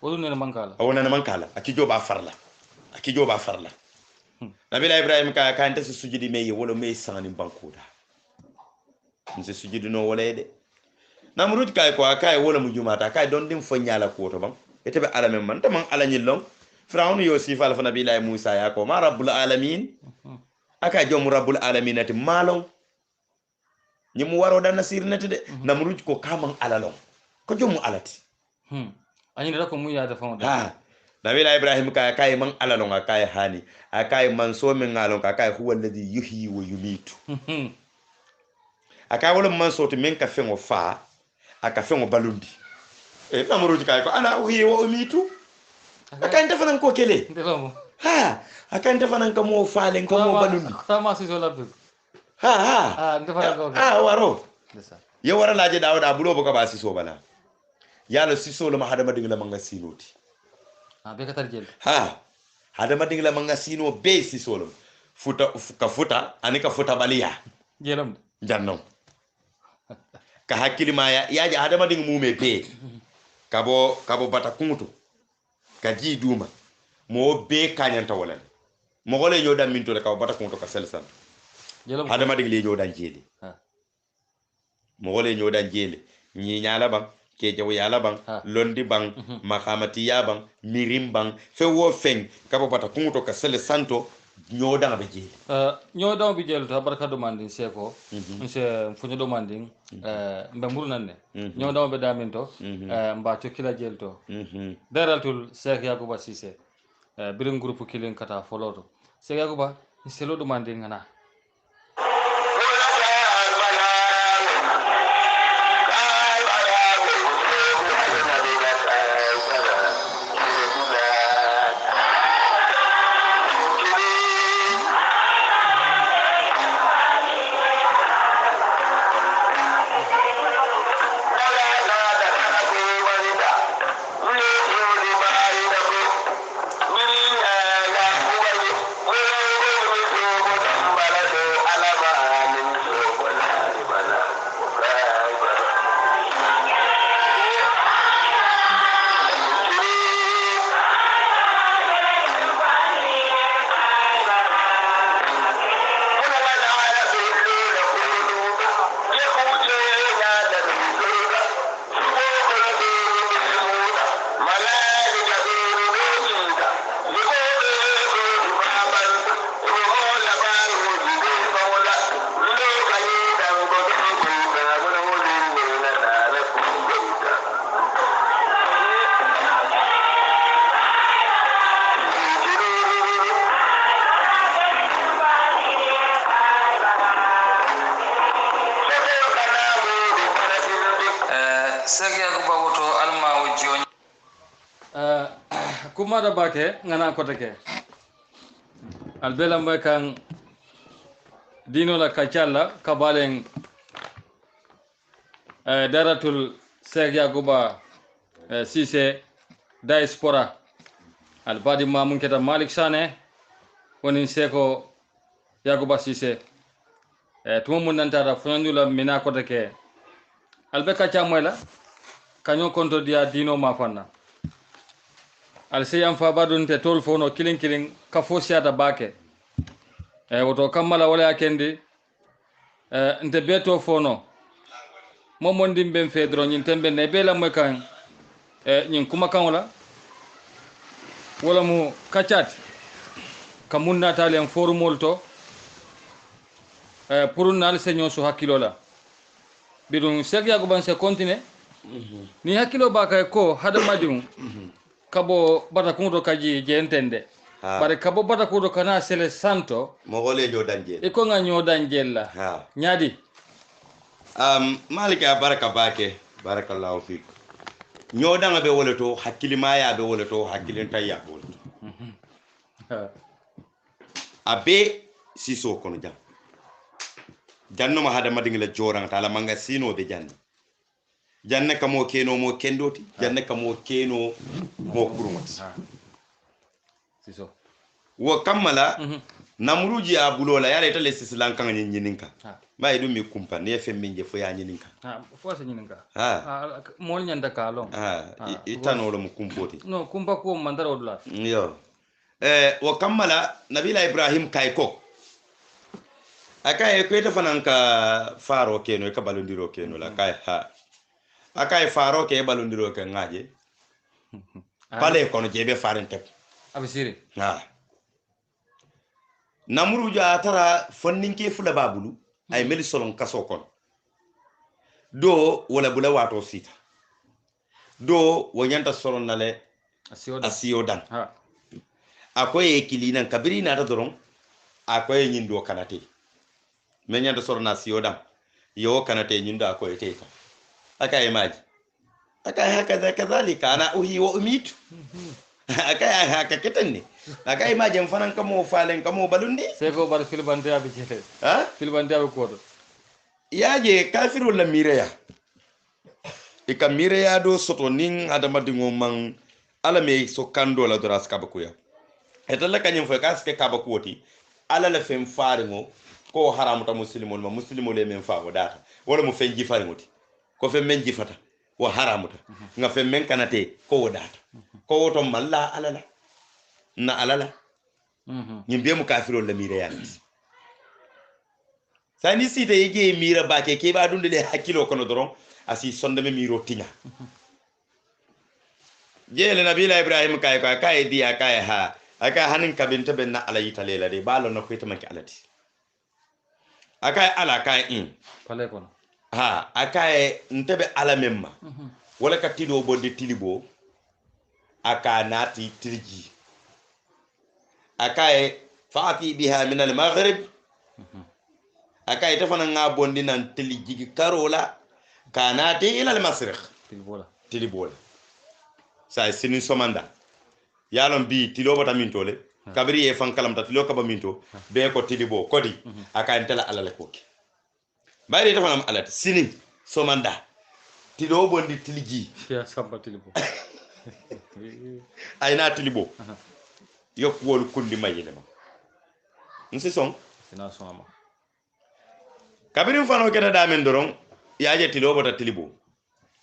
wonu ne mankala awona ne mankala akijo ba farla nabila ibrahim ka ante sujudi me wala me sani bankoda nse sujudi no wala de namrud kay ko kay wala mu jumata kay don dim fo nyala ko to bam etebe alamen man tam ala nyillon firawnu yosif alfa nabila musa ya ko ma rabbul alamin aka jom rabbul alamin ati malon nyimu waro dan nasir nati de namruj ko kaman alalon ko jom alati ani da ko mu ya da fawda nabila ibrahim kay man alalon kay hani akay man so min ngalon kay huwa alladhi yuhyi wa yumitu akay wala man so to men ka fengo fa aka fengo balundi namruj kay ko ana uhyi wa umitu akay defanan ko kele akan defanan ka mo faalen ko mo balundi sama si so labdu defanan ko waro ye wara laje dawda bulo boko ba si so bala yalo si so lo ma hadama dingla manga sinoti be ka tarjel hadama dingla manga sino be si so lo futa ani ka futa baliya jelam jannom ka hakili ma ya ja hadama ding mume be kabo bata kunguto ka ji duma mo be kanyanta wala mo gole nyoda minto le ka bata kunguto ka selsan hadama ding le nyoda jeli mo gole nyoda jeli ni nyala bang ke jaw yala bang londi bang makamati ya bang mirim bang fe wo feng ka bata kunguto ka selsanto nyoda be jeli nyoda be jeli ta barka do mandin seko nse funyo do mandin mbe muru nanne nyoda be daminto mba to kila jelto daratul sek yakuba sise birin groupe kilin kata foloto sek yakuba selo do mandin ngana kuma da bake ngana ko take albela mbay kan dino la kacalla kabalen daratul Sheikh Yakuba Cissé diaspora albadi mamun keta Malik Sane woni seko yakuba sise tuma mun nantara fonandula mina kota ke albe kacha moyla kanyo konto dia dino ma fanna al seyam fa badun te tol fono kilin kilin ka fosiata bake woto kammala wala kendi nte beto fono momondi ben fedro nyin tembe ne bela moy kan nyin kuma kan wala mu kachati kamunna talen forumol to pour nal seño so hakkilo la bidun sek yago ban se continue ni hakkilo ba kay ko hada madum kabo bata kunto kaji jentende bare kabo bata kunto kana sele santo mo gole jo danje e ko nga nyo danjel la nyadi malika baraka bake barakallahu fik ñodanga be wole to hakkilima ya be wole to hakkilin tayya wole to abe siso kono jam janno ma hada madingila jorang tala manga sino be janne janne kamo keno mo kendoti janne kamo keno mo kurumati siso wo kammala namuruji abulola yale tale sisilan kan nyininka may dum mi kumpa ne fe minje fo ya nyininka fo sa nyininka mol nyanda ka long itano lo mu kumpoti no kumpa ko mandara odula yo wo kammala nabila ibrahim kayko akaye kwete fananka faro keno ka balondiro keno la kay ha akaye faro ke balondiro ke ngaje pale kono jebe farante abisiri namuru ja tara fonninke fula babulu ay meli solon kaso kon do wala bula wato sita do wonyanta solon nale asiyodan akoye kilinan kabiri na ta doron akoye nyindo kanate menyanta solon na asiyodan yo kanate nyindo akoye teka akaye maji akaye hakaza kadhalika ana uhi wa umitu akaye haka ketanni akaye maji mfanan kamo falen kamo balundi seko bar filbante abi jete filbante abi kodo yaje kafiru la mireya ika mireya do soto nin adama dingo man ala me so kando la doras kabakuya etalla kanyem fo kaske kabakuoti ala la fem faringo ko haramuta muslimol ma muslimol e men faago data wala mo fen jifaringoti ko fen men jifata wo haramuta nga fen men kanate ko wodata ko woto malla alala na alala nyimbe mu kafiru la mireya sani site yege mira bake ke ba dunde le hakilo kono doron asi sondeme miro tinya jele nabila ibrahim kay dia kay ha aka hanin kabinta benna ala yitalela de balo no ko tamaki alati aka ala kay pale kono aka ntebe ala memma wala ka tido bonde tilibo aka nati tirji aka faati biha min al maghrib aka ita fana nga bondi nan tili jigi karola kanate ila al masrikh tilibola sa sinin somanda yalon bi tilo bata mintole kabiri e fan kalam ta tilo kaba minto be ko tilibo kodi aka entela alale koki bayri ita fana alati sinin somanda tilo bondi tiliji ya samba tilibo ayna tilibo yok wol kundi mayele ma nsi son sina soma kabiri fano keta damen doron yaje tilo bata tilibo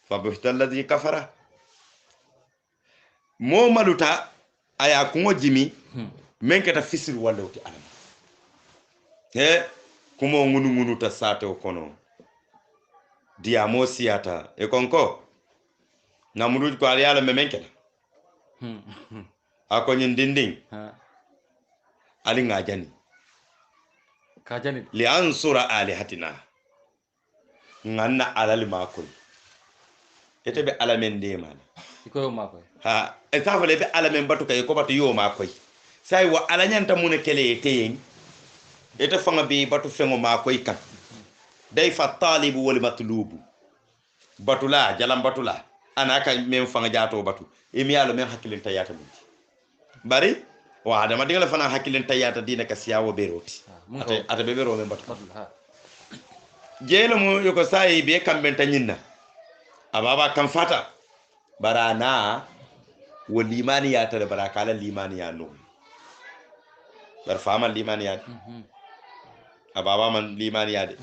fa bihtallati kafara mo maluta aya kungo jimi men keta fisir wala uti anam kumo ngunu ta sate o kono diamo siata e konko namudu ko ala me men keta akonyin dinding ali ngajani kajani li ansura alihatina nganna alal makul ete be alamen de man iko makoy e tafale be alamen batu kay ko batu yo makoy say wa alanyanta mun kele eten ete fanga be batu fengo makoy kan day fa talib wal matlub batula jalam batula anaka men fanga jato batu e mi yalo men hakilin tayata mun bari wa adama dingala fana hakilin tayata dina ka siyawo beroti ata be bero men batu jelo mo yoko sai be kambenta nyinna ababa kan fata barana wo limani ya tare barakala limani ya no bar fama limani ya ababa man limani yade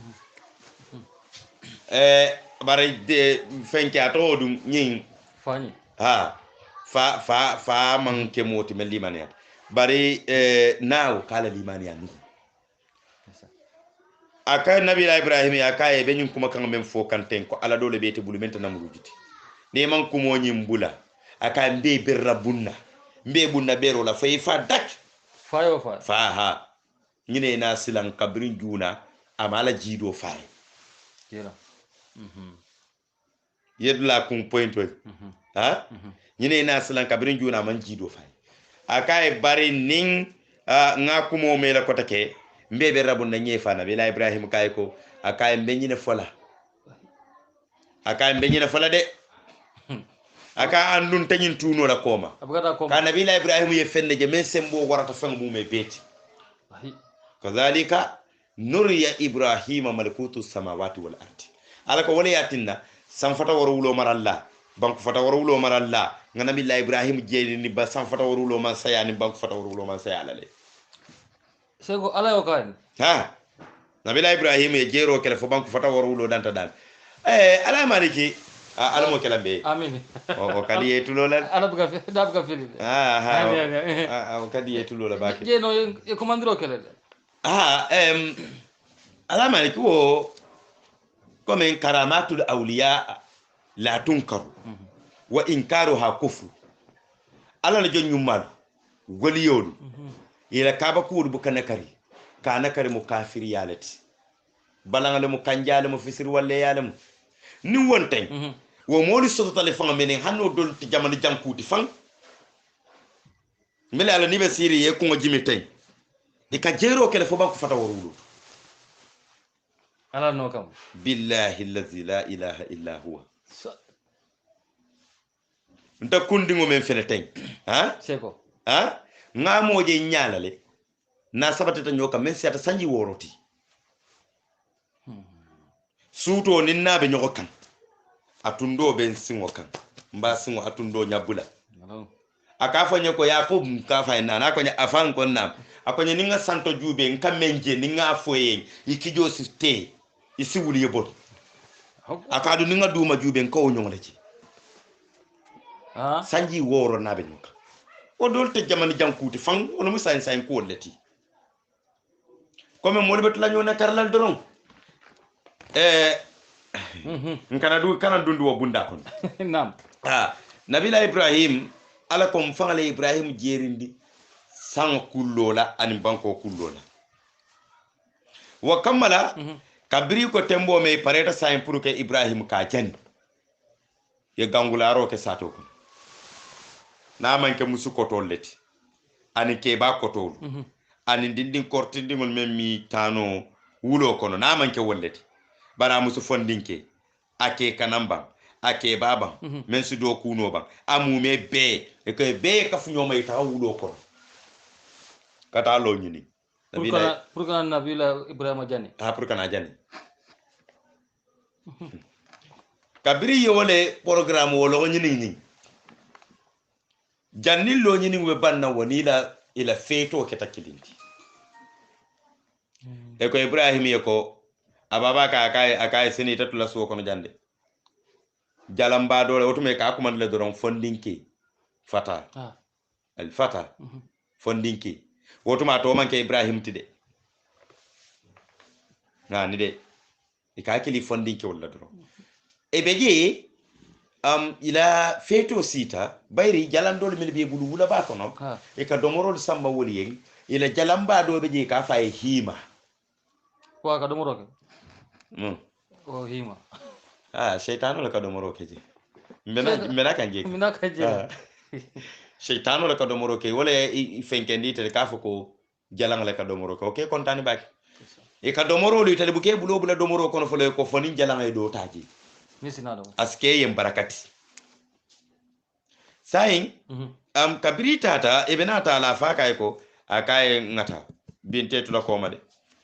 bare de fenke ato dum nyin fani ha fa man ke moti men limani yade bare nawo kala limani ya nuhu aka nabi ibrahim ya kaye be nyum kuma kan men fo kanten ko ala dole be te bulu men tan murujiti ne man kumo nyim bula aka mbe birra bunna mbe bunna bero la fay fa dak fayo fa ha nyine na silan kabrin juna amala jido faay jira yedla kum point ha nyine na silan kabrin juna man jido faay aka e bari ning nga kumo me la kotake mbe be rabun na nyefa na bila ibrahim kay ko aka mbe nyine fola aka mbe nyine fola de aka andun tanyin tuno la koma ka nabila ibrahim ye fenne je men sembo warata fang mu me beti kazalika nuriya ibrahima malakutu samawati wal ardi alaka wala yatinna sam fata woro wulo maralla banku fata woro wulo maralla nga nabila ibrahim jeeni ni ba sam fata woro wulo man sayani banku fata woro wulo man sayala le sego ala yo kan ha nabila ibrahim ye jero kele fo banku fata woro wulo danta dal ala maliki ala mo kala be amin o kadi yetulo la ala buga fili o kadi yetulo la baki je no e commandiro kele ala maliki wo comme karamatul awliya la tunkaru wa inkaruha kufru ala na jonyu mal goliyolu ila kaba kuudu bu kanakari mu kafiri yalati balangale mu kanjale mu fisir walle yalamu ni wonten wo moli soto telefon menen hanno dol ti jamani jankuti fan mbele ala ni be siri ye ko jimi tay e ka jero kele fo banko fata worulo ala no kam billahi allazi la ilaha illa huwa nta kundingo men fene tay ha seko ha ngamoje nyalale na sabatata nyoka men siata sanji woroti suto ninnabe nyoko kan atundo ben singo kan mba singo atundo nyabula akafa nyoko yakub kafa nana akonya afan kon nam akonya ninga santo jube nkamenje ninga foye ikijo siste isi wuli yebot akadu ninga duma jube nko nyongleji sanji woro nabe nyoka o dolte jamani jankuti fan ono musa sen ko leti comme mo lebet lañu na karlal doron kana dundu wo bunda kon nam nabila ibrahim ala kom fangale ibrahim jerindi sang kullola ani banko kullola wa kamala kabri ko tembo me pareta sayin pour que ibrahim ka jani ye gangularo ke sato ko na manke musu ko tolleti ani ke ba ko tol ani dindin kortindingol men mi tano wulo kono na manke wolleti bara musu fondinke ake kanamba ake baba men su do kuno ba amume be e ko be ka fu nyoma ita wulo kono kata lo nyini pour kana nabila ibrahima jani pour kana jani kabiri yole programme wolo nyini ni janni lo nyini we banna wonila ila feto ke takilindi e ko ibrahim ye ko ababa ka akay seni tatula so kono jande jalamba dole otume ka ko man le doron fondinki fata al fata fondinki wotuma to manke ibrahim tide na ni de e ka kili fondinki wala doron e beje ila feto sita bayri jalandol min be bulu wula ba kono e ka domorol samba woli yen ila jalamba do beje ka fay hima ko ka domoro ke o hima shaytanu la ka domoro ke je mena kan je shaytanu la ka domoro ke wala fenkendi te ka foko jalang la ka domoro ke okay kontani baki e ka domoro li tele buke bulo bula domoro kono fole ko foni jalang e do taji misinado aske yem barakati sayin kabiri tata ebenata la fa kay ko akay ngata binte tula ko made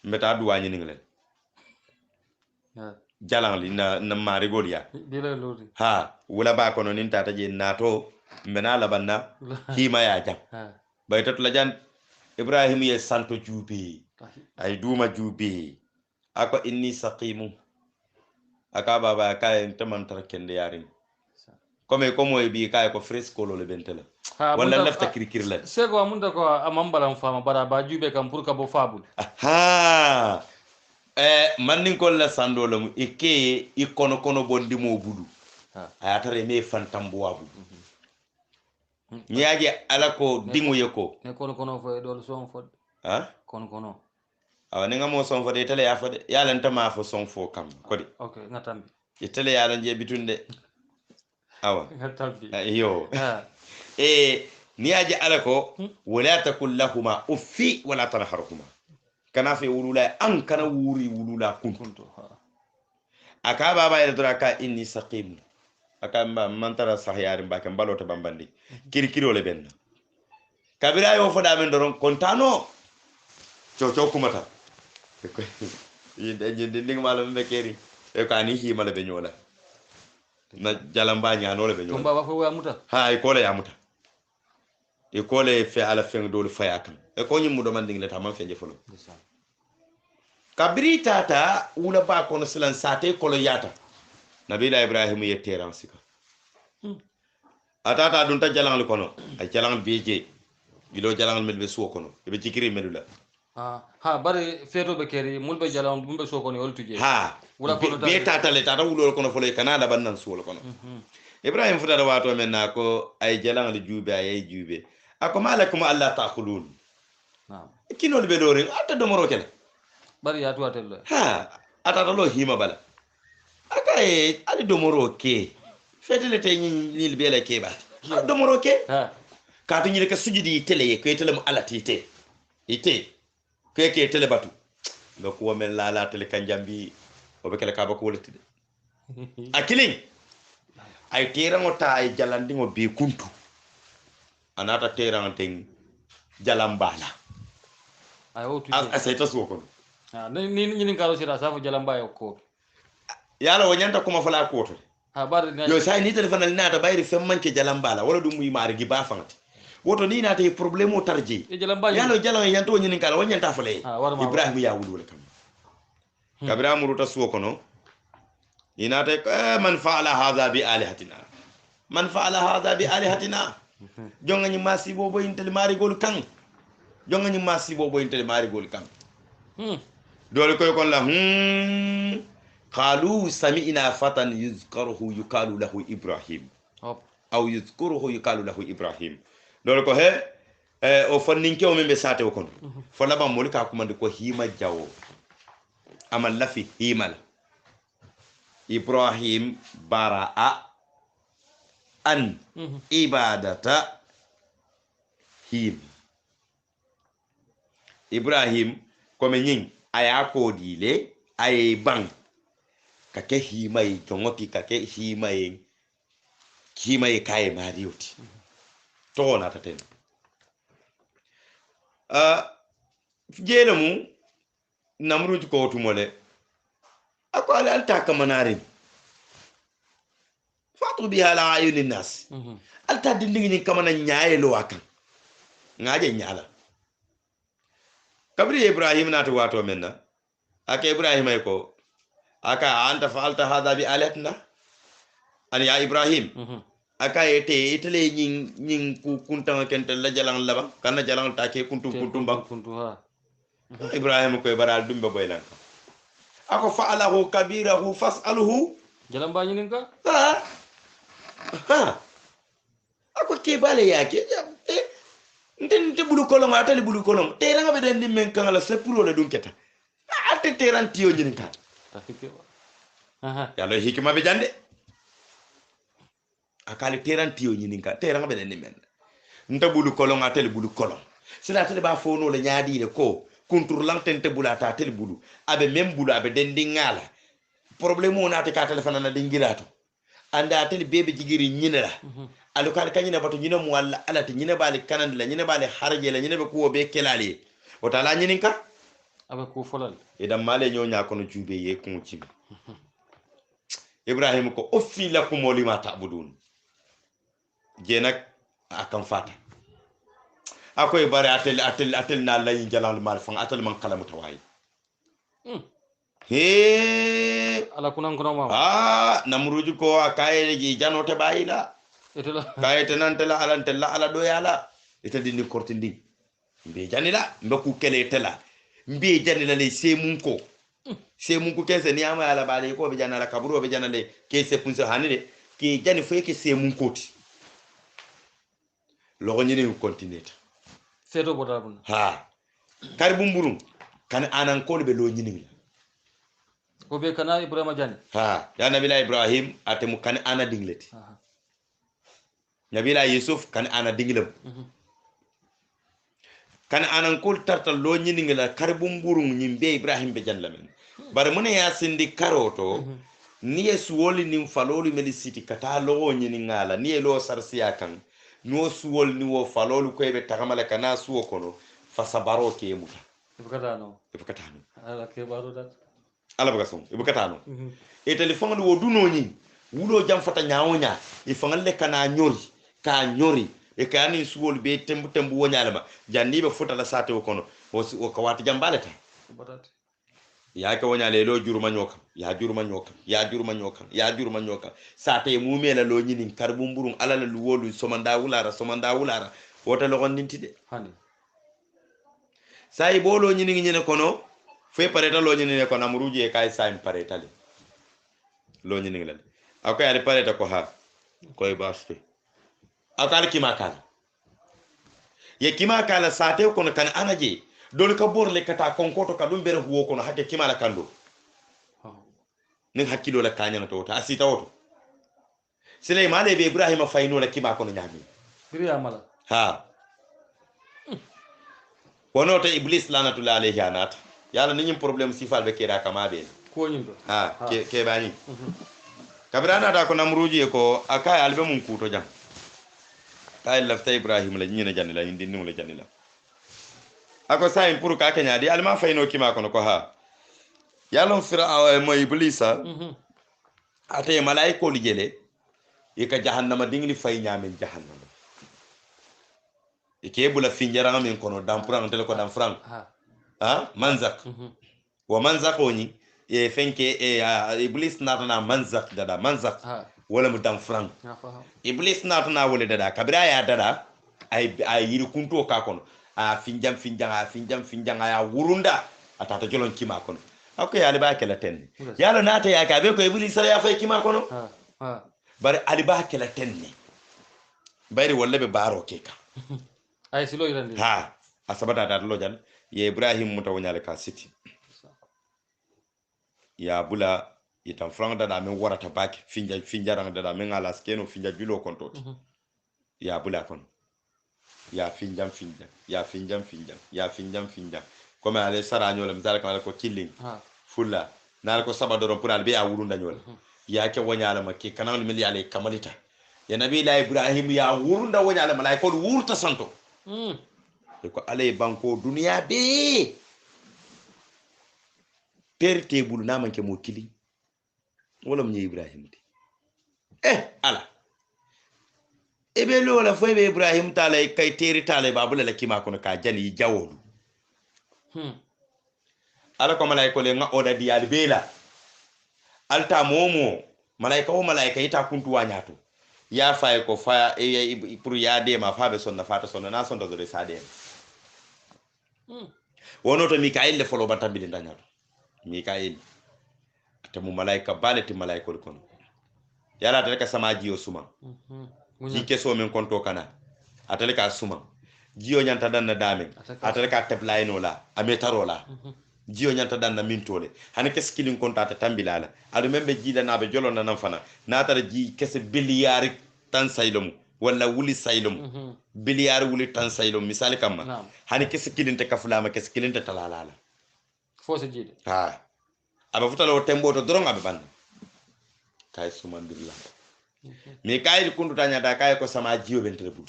mbeta duwañi ningle jalan li na marigol ya ha wala ba kono nin tata je nato mena la banna hima ya jam bay tatu la jan ibrahim ye santo juubi ay duma juube ako inni saqimu aka baba kay tamantar kende yarin comme moy bi kay ko fresco lo le bentela wala lafta kirkir la sego amunda ko amambalam fama bara ba jube kam pour ka bo fabul ha mannin ko la sando lamu ike ikono kono bondi mo bulu ayatare me fantambo wabu ñaaje ala ko dingu yeko ne kono fo do son fo ha kono awa ni nga mo son fo de tele ya fo de ya lan tama fo son fo kam ko de okay ngatambi e tele ya lan je bitunde awa ngatambi yo ni aje ala ko wala takul lahuma uffi wala tanharhuma kana fi wulula an kana wuri wulula kuntu aka baba ya dora ka inni saqim aka man tara sahyar mbake mbaloto bambandi kirikiro le benna kabira yo foda men doron kontano coco kumata yinde nding malo be keri e ka ni hi mala be nyola na jalamba nyaano le be nyola baba fo yamuta ha e kole yamuta e kole fe ala fen do le fayakan e ko nyimu do manding le tamam fe jefolo kabiri tata wula ba kono silan sate kolo yata nabila ibrahim ye teran sika atata dun ta jalangal kono ay jalangal beje bilo jalangal melbe suwo kono be cikiri medula ha bari feto be keri mulbe jalangal bumbe suwo kono oltuje ha wula kono be tata le tata wulo kono fole kanada bannan suwo kono ibrahim fuda wato men na ko ay jalangal jube ay jube ako malakum alla taqulun kinol be dore atta do moro kele bari ya tuwa tello ha atata lo hima bala akaye ali domoro ke fetele te ni bele ke ba domoro ke ha ka to nyile ka sujudi tele ko tele mo alati te ite ke tele batu do ko men la tele kan jambi o be kala ka ba ko wolati de akilin ay teramo ta ay jalandi ngo be kuntu anata teramo ten jalambala ay o tu asayta suwo ko ni kalo sira safu jalamba yo ko yala wonyanta kuma fala ko to ha bar yo sai ni telephone ni nata bayri fem manke jalambala wala dum muy mari gi ba fangati woto ni nata problème o tarji yalo jalan yanto nyini kala wonyanta fale ibrahim ya wulu kam kabira muruta suwo kono inata man fa'ala hadha bi alihatina man fa'ala hadha bi alihatina jonga ni masibo bo intel mari gol kan jonga ni masibo bo intel mari gol kan dole koy kon la qalu sami'na fatan yuzkaruhu yuqalu lahu ibrahim aw yuzkuruhu yuqalu lahu ibrahim dole ko he o fanninke o membe sate o kon fo laba mol ka kuma ko hima jawo amal lafi himal ibrahim bara'a an ibadata him ibrahim comme ñing aya ko dile ay bang kake himay jongoti kake himay kay marioti to na taten jelemu namruj ko tumole ako alta kamanarin fatu biha la ayunin nas alta dindingi ni kamana nyaaye lo wakan ngaje nyaala kabri ibrahim nata wato menna aka ibrahim ay ko aka anta fa'alta hadha bi alatina an ya ibrahim aka ete itele nyin ku kunta kentel la jalang laba kana jalang take kuntum bang ha ibrahim ko baral dumbe boylan ako fa'alahu kabirahu fas'aluhu jalam ba nyin ka ha ako ke bale yake nte bulu kolon atali bulu kolon teranga be den men kan la se pour le dunketa ate teran tiyo nyin ka yalo hikima be jande akali teran tiyo nyin ka teranga be den men nte bulu kolon atali bulu kolon sila tele ba fono le nyaadi le ko kuntur lantente bulata tele bulu abe mem bulu abe den dingala problème on ate ka téléphone na dingilato anda tele bebe jigiri nyinela alukal kanyina batu nyina mu walla alati nyina bali kanande la nyina bali harje la nyina be ko be kelali o tala nyininka abe ko folal idan male nyonya kono jube ye ko ci ibrahim ko offi lakum lima ta'budun jenak akam fata akoy bare atel na lay jalal mal fang atel man kala mutawai he ala kunan kono ma namruju ko akaye ji janote bayila etela kayete nantela ala do yala ite dindi kortindi mbe janila mbe ku kele tela mbe janila le semun ko kese ni ama ala bale ko be janala kaburo be janale kese punso hanide ke jani fo ke semun koti logo nyini continue seto boda bun ha karbum burum kan anan ko be lo nyini ko be kana ibrahima jani ya nabila ibrahim atemu kan ana dingleti nabila yusuf kan ana dinglam kan anan kol tarta lo nyini ngala karbum burum nyimbe ibrahim be janlamen bar mun ya sindi karoto ni suwoli nim faloli meli siti kata lo nyini ngala ni lo sarsiya kan no suwol ni wo falolu ko be tagamala kana suwo kono fa sabaro ke muta ibukatano ala ke baro dat ala baga son ibukatano e telephone wo duno ni wulo jam fata nyaawonya e fangalle kana nyori e kani suwol be tembu wonyalama janni be futa la sate kono o ko wati jambalata ya ka wonyale lo juruma nyoka sate mumela lo nyinin karbumburun ala la luwolu somanda wulara wota lo gondintide hani sai bolo nyinin nyene kono fe pareta lo nyinin kono amruji e kay sai pareta le lo nyinin la akoy ari pareta ko ha koy baste akal kimakala ye kimakala sate kono kan anaje dol ka borle kata konkoto ka dum bere huwo kono hakke kimala kando nin hakkilo la kanyana to ta asita woto Sulaiman be Ibrahim fayno la kima kono nyami biriya mala wono to iblis lanatullah alayhi anata yalla ni nyim problème sifal be kera kama be ko nyimdo ke bani kabirana da ko namruji ko akay albe mun kuto jam tay lafta Ibrahim la nyina janila indi nim la janila ako sayin pour ka kenya di alma fayno kima kono ko yalon fira mo iblisa ate malaiko ligele ka jahannama dingli fay nyamen jahannama ke bula finjara men kono dampuran tele ko dampuran manzak wa manzak oni e fenke iblis natana manzak dada manzak wala mu dampuran iblis natana wala dada kabira ya dada ay yiri kunto ka kono finjam ya wurunda atata jolon kima kono ako ya liba kala tenne yalo nata ya ka be ko iblis ya fay kima kono bari aliba kala tenne bari walla be baro keka ay silo irande asabata da lo jan ye Ibrahim mutawanyale ka siti ya bula itan franga da men warata baki finjara da men ala skeno finja julo konto ya bula kono ya finjam comme ale sara nyola misala kala ko killing fulla nal ko sabadoro pour albe a wurunda nyola ya ke wonyala makke kanal mil yale kamalita ya nabi la Ibrahim ya wurunda wonyala malay ko wurta santo ko ale banko duniya be perte bul na manke mo kili wala mu Ibrahim ala ebe lola fo be Ibrahim taala kay teri taala babula la kima kono ka jani jawolu ala ko malaika le nga oda di albela alta momo malaika ita kuntu wanyato ya fay ko fa pour ya de ma fa be sonna fata sonna na sonda do sade wono to Mikael le folo batambi ndanyato Mikael tamu malaika baleti malaika ko kono yala ta ka sama jiyo suma ji keso men konto kana atale ka suma jiyo nyanta dan na dame atale ka teplayno la ametaro la jiyo nyanta dan na mintole hane kes kilin konta ta tambilala adu membe jida na be jolona nan fana na tara ji kese biliyari tan saylum wala wuli saylum biliyari wuli tan saylum misali kamma hane kes kilin te kafulama kes kilin te talalala fo se jide aba futalo tembo to doron abe ban kay sumandirla mi kay kundu tanya da kay ko sama jiyo bentre bu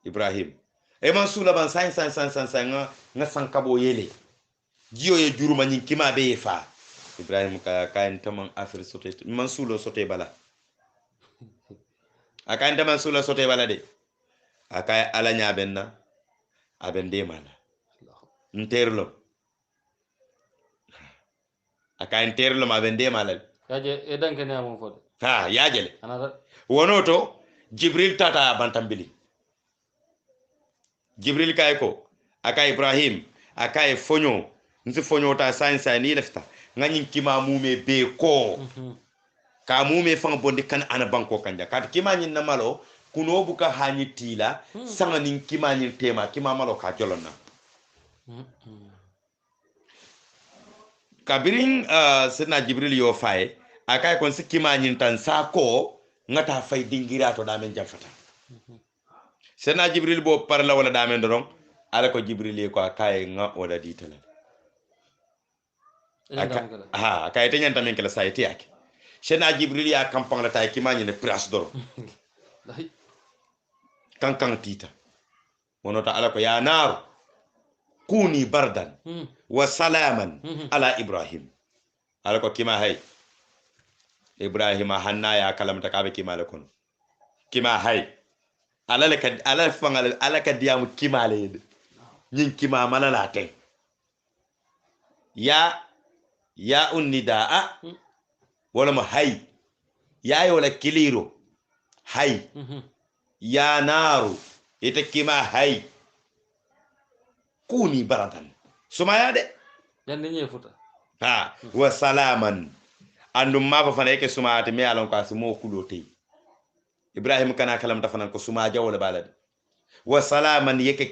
Ibrahim e man sula ban san nga sankabo yele jiyo ye juruma nyin kima be fa Ibrahim ka kayan taman afir sote man sulo sote bala akayan taman sulo sote bala de akay ala nya benna aben de mala nterlo aka nterlo ma ben de mala yaje e danke ne amon fode ha yajele anata wono to jibril tata bantambili jibril kay ko aka ibrahim aka e fonyo nsi fonyo ta sansa ni lefta ngani kima mume be ko ka mume fanga bondi kan ana banko kanja kat kima nyin na malo kuno buka hani tila sanga nin kima nyin tema kima malo ka jolonna kabirin sidna jibril yo faye aka kon si kima nyin tan sa ko ngata fay dingira to damen jafata sidna jibril bo parla wala damen doron ala ko jibril ko aka nga wala ditala ha kay te nyanta men kala sayti yake sidna jibril ya kampang la tay kima nyin pras doron kan tita wonota ala ko ya nar kuni bardan wa salaman ala ibrahim ala ko kima hay ibrahim hanna ya kalamta kabe kima la kono kima hay ala fangal ala ka diam kima le nyin kima malala tay ya unnidaa wala ma hay ya wala kiliro hay ya naru ita kima hay kuni baratan sumaya de yande nye futa ha wa salaman andum mako fana yake sumaate me alon ko sumo kulote ibrahim kana kalam ta fanan ko suma jawole balade wa salaman yake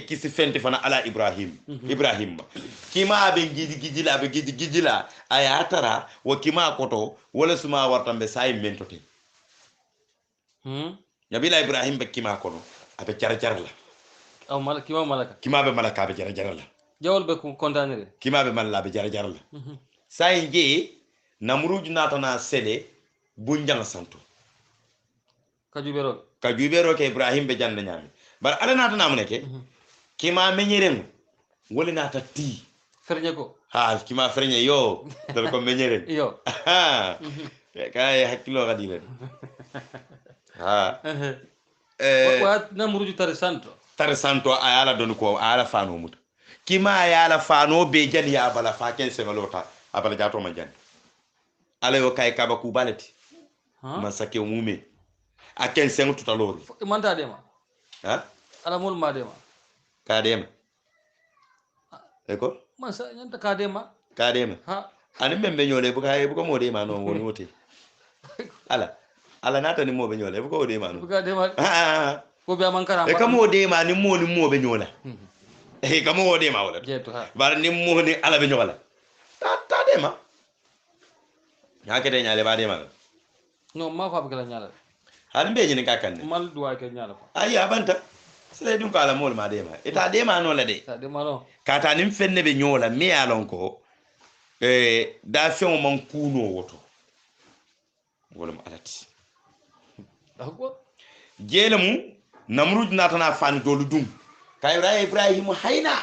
kisi fenti fana ala ibrahim ibrahim kima be gidila aya tara wa kima koto wala suma wartambe say mentote nabila ibrahim be kima kono abe jar la aw malaka kima be malaka be jar la jawol be ko kondanere kima be malla be jar la say nge namruj natana sele bunjang santo kajubero ke ibrahim be jande nyami bar ala natana muneke kima menyeren woli nata ti fernye ko ha kima fernye yo dal ko menyeren yo kay hakilo gadile ha wa namruj tare santo ayala don ko ala fano muta kima ayala fano be jan ya bala fa ken sengalota abala jato man jan ala yo kay kaba ku balati man sake mume aken sengu tutalor manta dema ha ala mul ma dema ka dema eko man sa nyanta ka dema ha ani membe nyole buka mo dema no woni wote ala nata ni mo be nyole buka o dema no buka dema ko be man karam e kamo dema ni mo be nyola e kamo o dema wala jeto ha bar ni mo ni ala be nyola ta dema yakete nyale ba dema no ma fa bugala nyala han be ni kakanne mal duwa ke nyala fa ayi abanta sele dum ko ala mol ma dema ita dema no la de ta dema no kata nim fenne be nyola mi alon ko da fen man kuno woto wolum alati dako jelemu namruj natana fani dolu dum kayra ibrahim hayna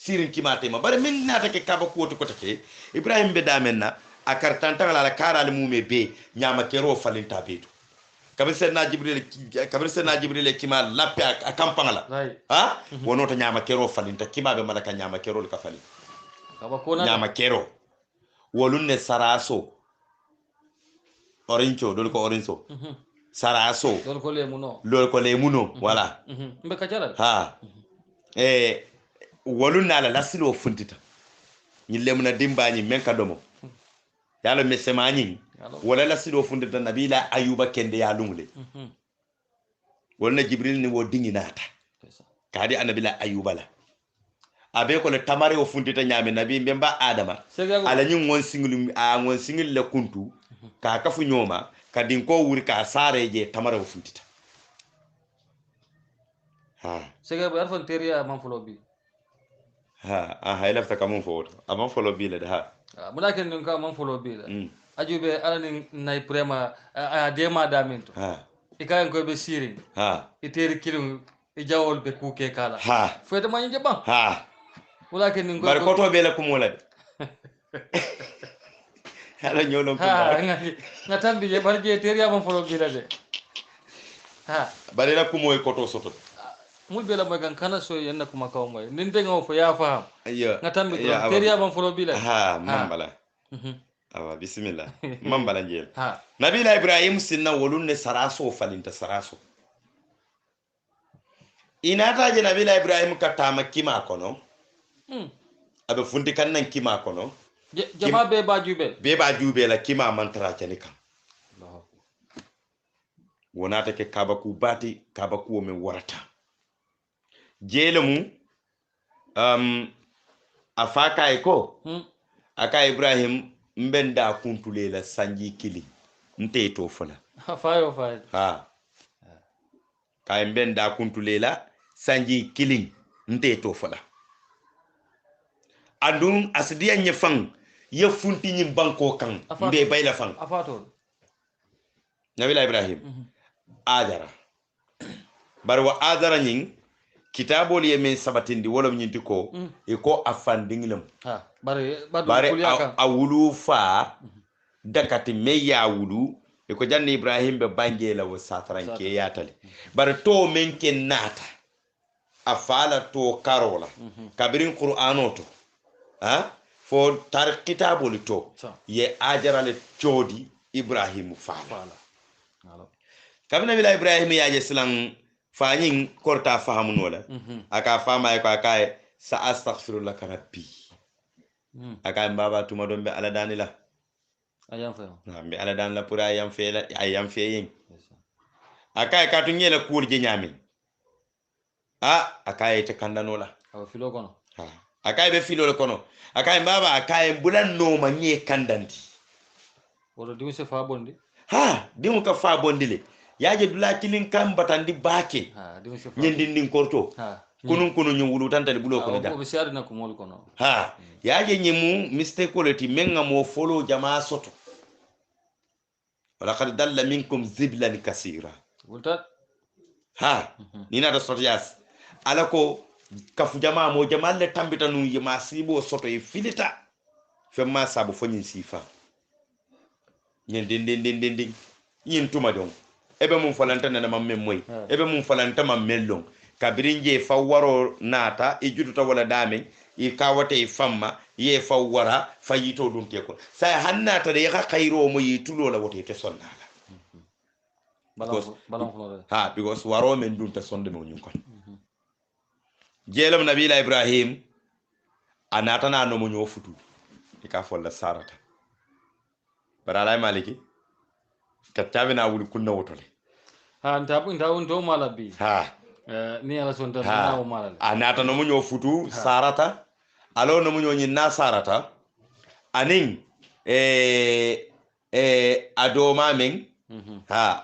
sirin kimate ma bare min nata ke kaba ko to take ibrahim be damenna akar tantanga la karale mume be nyama kero falinta beto kabir senna jibril kima lappe a kampangala ha wono to nyama kero falinta kima be malaka nyama kero ka fali kaba ko na nyama kero wolunne saraso orincho dol ko orinso saraso lol ko le muno voilà mbe kacala ha wolunna la lasilo funtita nyille mun dimbañi men ka domo yalo mesemañi wala lasilo funtita nabila ayuba kende ya lungle wala jibril ni wo dingi nata kadi anabila ayuba la abe ko le tamare o funtita nyame nabi mbemba adama ala nyi ngon singil le kuntu ka kafu nyoma kadin ko wuri ka sare je tamare o funtita ha sega be arfan teria man folo bi ha hay lafta kamun fo amon folo bi le ha mudaken nin ka man folo bi la ajube alani nay prema a dema daminto ha ikayen ko be siri ha iteri kilum e jawol be kuke kala ha fete man jeba ha mudaken nin bar ko to be la kumola hala nyolon ko na tambi je bar je teria man folo bi la de ha bare la kumoy ko to soto mul bela moy kan kana so yenna kuma kaw moy nin de ngaw fo ya faham yo ngatam bi yo tron teriya ban folo bila ha mambala Mhm. awa bismillah mambala njel ha nabila ibrahim sinna wolun ne saraso falinta saraso inata je nabila ibrahim katama kima kono abe funti kan nan kima kono jama be ba jube la kima mantara cani kam wonata ke kabaku bati kabaku men warata jelemu afaka ko aka ibrahim mbenda kuntulela sanji kili nte to fala fayo ha ka mbenda kuntulela sanji kili nte to fala andun asdiya nyefang ye funti nyim banko kan mbe bayla fang afato nabila ibrahim adara barwa adara nyin kitabol ye men sabatindi wolom nyinti ko e ko afandinglam ha bare awulu fa dakati me ya wulu e ko janni ibrahim be bangela wo satranke yatale bare to men ken nata afala to karola kabirin qur'ano to ha fo tar kitabol to ye ajarale chodi ibrahim fala kabina bila ibrahim ya jeslan fanyin korta fahamu wala aka fama ko aka sa astaghfirullah rabbi aka baba tuma don be ala danila ayam fe be ala dan la pura ayam fe yin aka ka to nyela kurje nyami aka yete kandanola aw filo kono aka be filo kono aka baba aka bulan no ma nye kandandi wala dimu se fa bondi dimu ka fa bondile yaje dula kilin kam batandi bake nyendin korto kunun ñu wulu tantale bulo kono da ko be siadu na ko mol kono yaje ñemu mistake quality menga mo follow jama soto wala qad dalla minkum ziblan kaseera wulta nina da soto yas ala ko kafu jama mo jama le tambita nu yima sibo soto e filita femma sabu fonyin sifa ñendin yin tuma don ebe mun falanta na mamme moy ebe mun falanta mammellon kabirinje fawwaro nata e juduta wala dame e kawata e famma ye fawwara fayito dum te ko sa hannata de ya khayro mo yitulo la wote te sonnala balon because waro men dum te sonde mo nyun kon jelam nabila ibrahim anata na no mo nyofutu e ka folla sarata baralay maliki kattabe na wuli kunna wotole nta malabi ni ala son tan na o malale anata no munyo futu sarata alo no munyo nyina sarata anin adoma men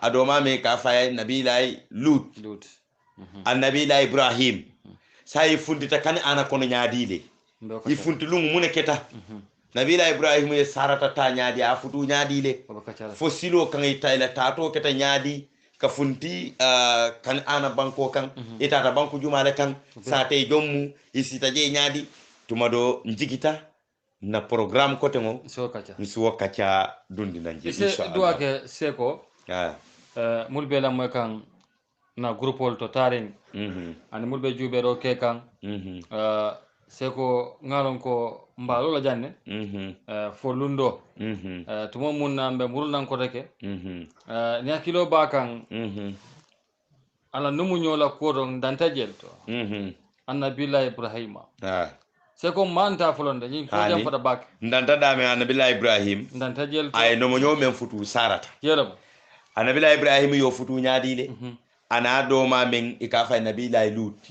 adoma men ka fa nabilay lut annabilay ibrahim sai fundita kan ana kono nyaadile yi funti lungu mune keta nabila ibrahim e sarata ta nyaadi a futu nyaadile fo silo kan itayla tato keta nyaadi ka funti kan ana banko kan itata banko jumale kan sate jommu isita je nyaadi tumado njigita na programme kote mo so kacha dundi nanje inshallah do ake seko mulbela moy kan na groupol to taring ani mulbe jubero ke kan seko ngalon ko mbalo la janne fo lundo tumo mun nambe murnan ko teke ni hakilo ba kan ala numu nyola ko don danta jelto annabila ibrahima seko manta fulonde ni ko jam fata bak ndanta dame annabila ibrahim danta jelto ay no mo nyomen futu sarata yelam annabila ibrahim yo futu nyaadile ana do ma men ikafa nabila lut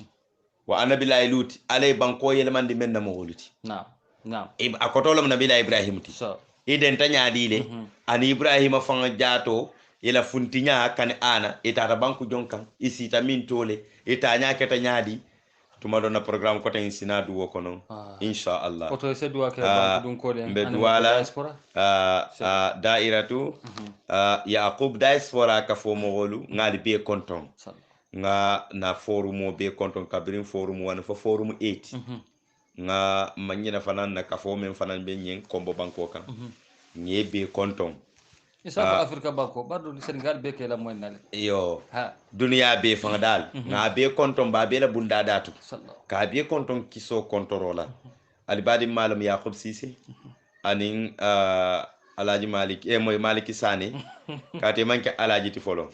wa annabila lut alay banko yelmandi men na mo woluti naam akotolam nabila ibrahim ti iden tanyaadile ani ibrahima fanga jaato ila funtinya kan ana itata banku jonkan isita min tole itanya keta nyaadi tuma dona programme ko tan sinadu wo kono insha Allah ko to se duwa ke banku dun ko den be duwala dairatu yaqub diaspora ka fo mo wolu ngali be konton nga na forum be konton kabirin forum wana fo forum 8 nga manyina fanan na kafo men fanan be nyen kombo banko kan nye be konton isa ko afrika bako bardo senegal be ke la moy nale yo ha duniya be fanga dal nga be konton ba be la bunda datu sallallahu ka be konton kiso kontorola alibadi malam yaqub sisi anin alaji malik moy maliki sane kate manke alaji ti folo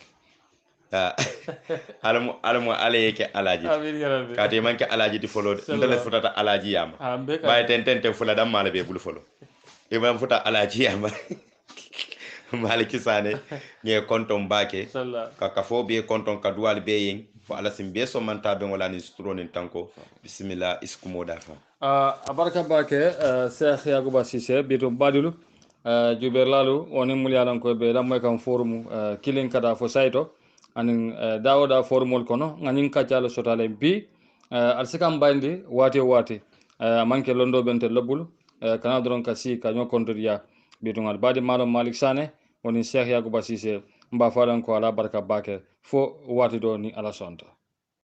alamu alayeke alaji amin ya rabbi kate manke alaji ti folo ndale futata alaji yama bay tente fula dam mala be bul folo e bam futa alaji yama maliki sane nge konton bake ka fo be konton ka duwal be yin fo ala sim be so manta be wala ni stronin tanko bismillah iskumo dafa abaraka bake cheikh yakuba sise bitu badulu juber lalu woni mulyalan ko be lam moy kam forum kilin kada fo sayto anin dawoda formol kono nganin kaccalo sotale bi alsikam bandi wati manke londo bente lobul kana doron kasi ka nyokondiya bitungal badi malam malik sane woni cheikh yakuba sise mba fadan ko ala baraka bake fo wati do ni ala sonta